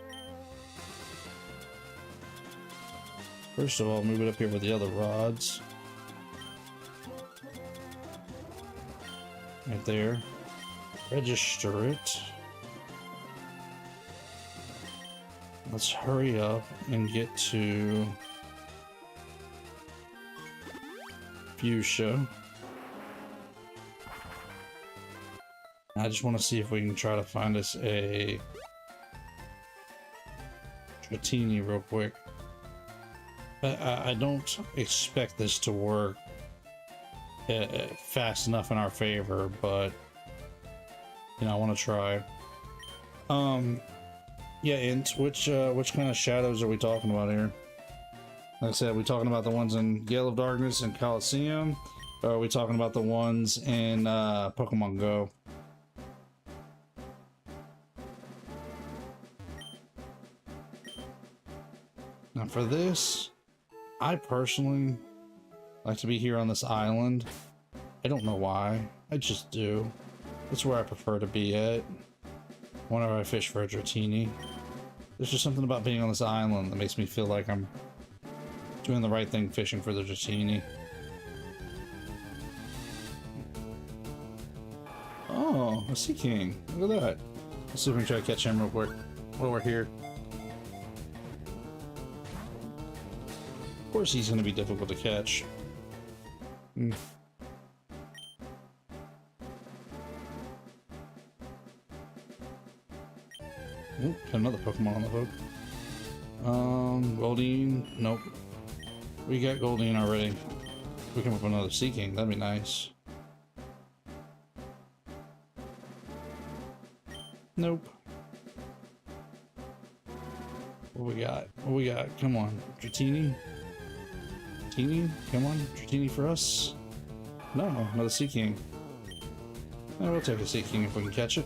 First of all, move it up here with the other rods. Right there. Register it. Let's hurry up and get to fuchsia. I just want to see if we can try to find us a Dratini real quick. I don't expect this to work fast enough in our favor, but you know, I want to try. Yeah, Int, which kind of shadows are we talking about here? Like I said, are we talking about the ones in Gale of Darkness and Coliseum, or are we talking about the ones in Pokemon Go? Now for this, I personally like to be here on this island. I don't know why, I just do. It's where I prefer to be at whenever I fish for a Dratini. There's just something about being on this island that makes me feel like I'm doing the right thing fishing for the Dratini. Oh, a Sea King. Look at that. Let's see if we can try to catch him real quick while we're here. Of course he's going to be difficult to catch. Ooh, got another Pokemon on the hook. Goldeen. Nope. We got Goldeen already. We come up with another Sea King. That'd be nice. Nope. What we got? What we got? Come on. Dratini? Dratini? Come on. Dratini for us? No, another Sea King. We'll take a Sea King if we can catch it.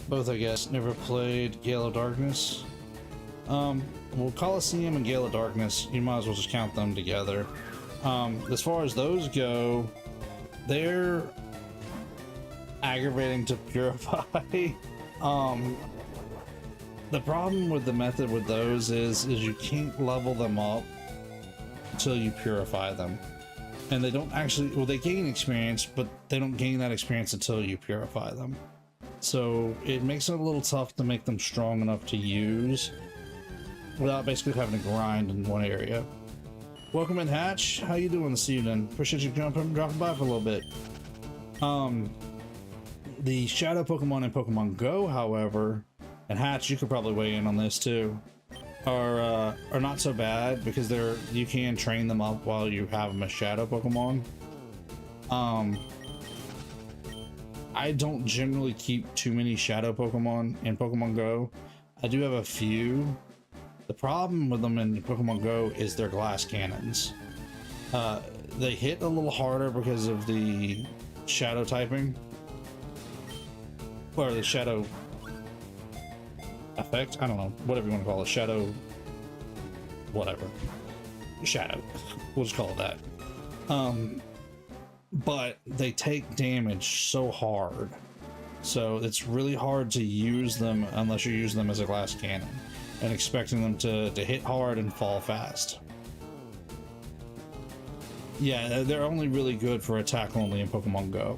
Both, I guess, never played Gale of Darkness. Well, Coliseum and Gale of Darkness, you might as well just count them together. As far as those go, they're aggravating to purify. The problem with the method with those is you can't level them up until you purify them. And they don't actually, well, they gain experience, but they don't gain that experience until you purify them. So it makes it a little tough to make them strong enough to use without basically having to grind in one area. Welcome in, Hatch. How you doing this evening? Appreciate you dropping by for a little bit. The shadow Pokemon in Pokemon Go, however, and Hatch, you could probably weigh in on this too, are not so bad because you can train them up while you have them as shadow Pokemon. I don't generally keep too many shadow Pokemon in Pokemon Go. I do have a few. The problem with them in Pokemon Go is their glass cannons. They hit a little harder because of the shadow typing, or the shadow effect. I don't know, whatever you want to call it. Shadow, whatever. Shadow. We'll just call it that. But they take damage so hard, so it's really hard to use them unless you use them as a glass cannon and expecting them to hit hard and fall fast. Yeah, they're only really good for attack only in Pokemon Go.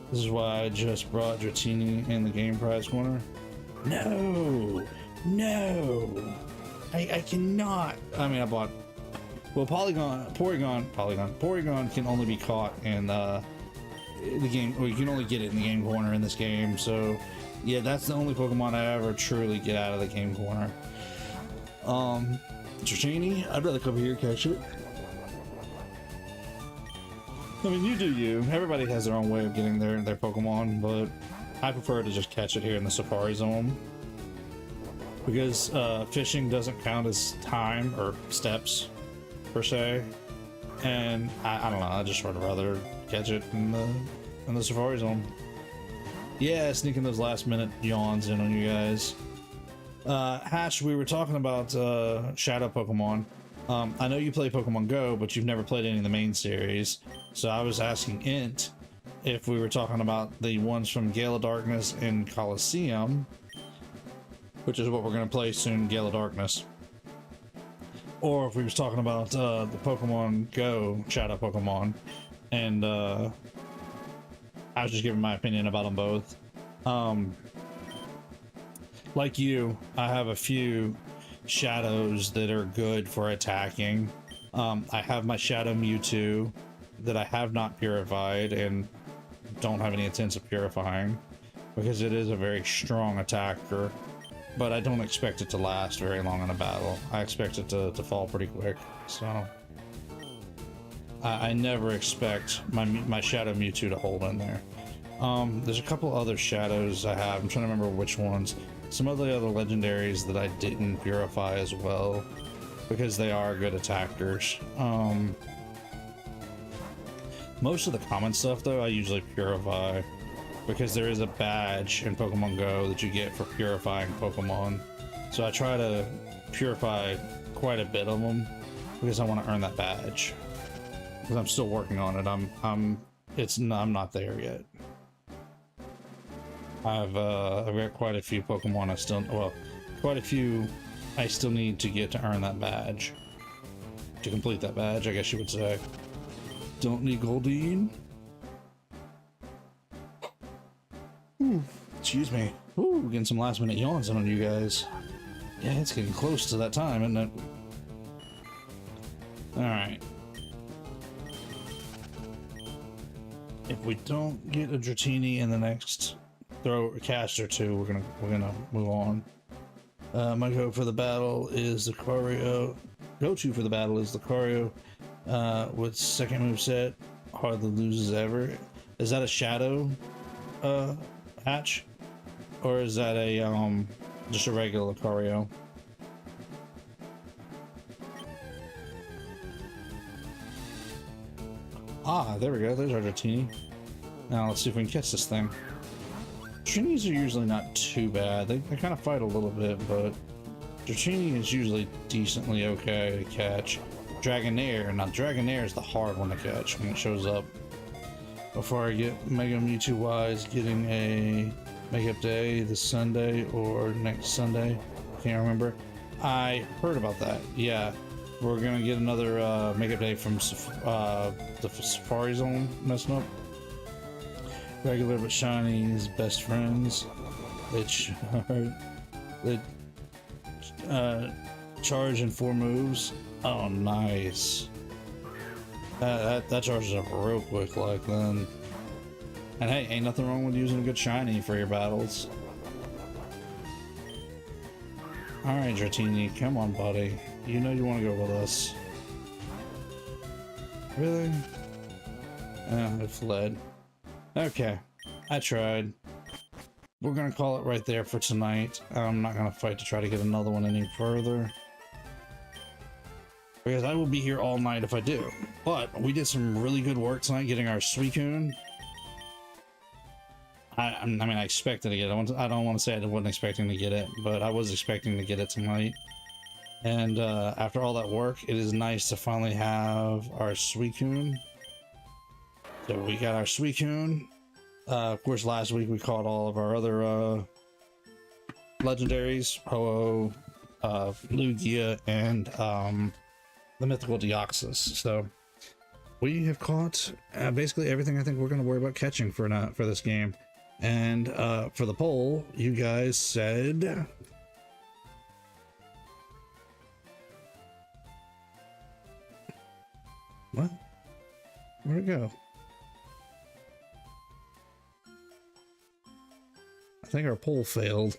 This is why I just brought Dratini in the game prize corner. No, I cannot. I mean, I bought. Well, Porygon can only be caught in the game, or you can only get it in the game corner in this game. So, yeah, that's the only Pokemon I ever truly get out of the game corner. Dratini, I'd rather come here and catch it. I mean, you do you. Everybody has their own way of getting their Pokemon, but I prefer to just catch it here in the Safari Zone because fishing doesn't count as time or steps per se, and I don't know, I just would rather catch it in the Safari Zone. Yeah, sneaking those last minute yawns in on you guys. Hatch, we were talking about shadow Pokemon. I know you play Pokemon Go, but you've never played any of the main series, so I was asking Int if we were talking about the ones from Gale of Darkness and Coliseum, which is what we're going to play soon, Gale of Darkness, or if we was talking about the Pokemon Go shadow Pokemon. And I was just giving my opinion about them both. Like you, I have a few shadows that are good for attacking, I have my Shadow Mewtwo that I have not purified and don't have any intents of purifying because it is a very strong attacker, but I don't expect it to last very long in a battle. I expect it to fall pretty quick, so I never expect my Shadow Mewtwo to hold in there. There's a couple other shadows I have. I'm trying to remember which ones. Some of the other legendaries that I didn't purify as well because they are good attackers. Most of the common stuff though I usually purify because there is a badge in Pokemon Go that you get for purifying Pokemon. So I try to purify quite a bit of them because I want to earn that badge. Because I'm still working on it. I'm not there yet. I've got quite a few Pokemon I still need to get to earn that badge. To complete that badge, I guess you would say. Don't need Goldeen. Ooh, excuse me. Ooh, getting some last minute yawns on you guys. Yeah, it's getting close to that time, isn't it? Alright. If we don't get a Dratini in the next cast or two, we're gonna move on. My go for the battle is the Lucario. Go-to for the battle is the Lucario with second move set, hardly loses ever. Is that a shadow hatch, or is that a just a regular Lucario? Ah, there we go. There's our Dratini. Now let's see if we can catch this thing. Dratinis are usually not too bad. They kind of fight a little bit, but Dratini is usually decently okay to catch. Dragonair. Now Dragonair is the hard one to catch when it shows up. Before I get Mega Mewtwo wise, getting a Makeup Day this Sunday or next Sunday. Can't remember. I heard about that. Yeah. We're gonna get another Makeup Day from the Safari Zone messing up. Regular but shinies, best friends. They charge in 4 moves. Oh, nice. That charges up real quick like then. And hey, ain't nothing wrong with using a good shiny for your battles. Alright, Dratini, come on, buddy. You know you want to go with us. Really? Oh, it fled. Okay, I tried. We're gonna call it right there for tonight. I'm not gonna fight to try to get another one any further, because I will be here all night if I do. But we did some really good work tonight getting our Suicune. I mean, I expected to get it. I don't want to say I wasn't expecting to get it, but I was expecting to get it tonight. And after all that work, it is nice to finally have our Suicune. So we got our Suicune. Of course, last week we caught all of our other legendaries, Ho-Oh, Lugia, and the mythical Deoxys. So we have caught basically everything I think we're going to worry about catching for this game. And for the poll, you guys said what? Where'd it go? I think our poll failed.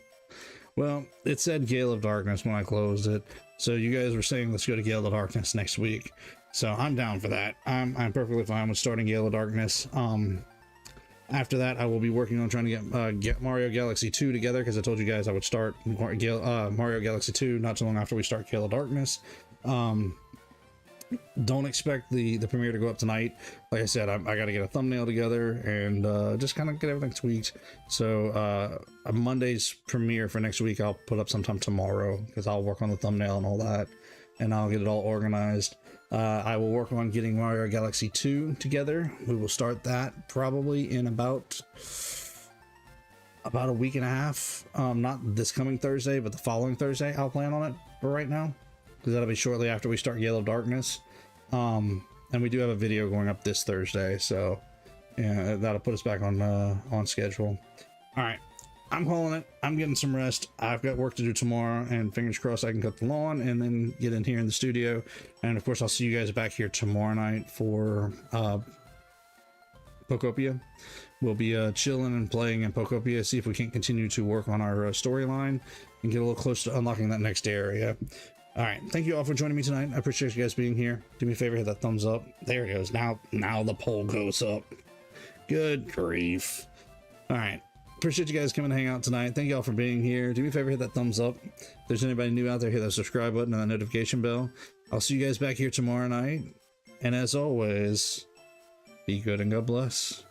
Well, it said Gale of Darkness when I closed it. So you guys were saying let's go to Gale of Darkness next week. So I'm down for that. I'm perfectly fine with starting Gale of Darkness. After that, I will be working on trying to get Mario Galaxy 2 together, because I told you guys I would start Mario Galaxy 2 not too long after we start Gale of Darkness. Don't expect the premiere to go up tonight. Like I said, I got to get a thumbnail together and just kind of get everything tweaked. So Monday's premiere for next week I'll put up sometime tomorrow, because I'll work on the thumbnail and all that, and I'll get it all organized. I will work on getting Mario Galaxy 2 together. We will start that probably in about a week and a half. Not this coming Thursday, but the following Thursday I'll plan on it for right now, because that'll be shortly after we start Gale of Darkness. And we do have a video going up this Thursday, so yeah, that'll put us back on schedule. All right, I'm calling it. I'm getting some rest. I've got work to do tomorrow, and fingers crossed I can cut the lawn and then get in here in the studio. And of course, I'll see you guys back here tomorrow night for Pokopia. We'll be chilling and playing in Pokopia, see if we can't continue to work on our storyline and get a little closer to unlocking that next area. All right, thank you all for joining me tonight. I appreciate you guys being here. Do me a favor, hit that thumbs up. There it goes. Now the poll goes up. Good grief. All right, appreciate you guys coming to hang out tonight. Thank you all for being here. Do me a favor, hit that thumbs up. If there's anybody new out there, hit that subscribe button and that notification bell. I'll see you guys back here tomorrow night. And as always, be good and God bless.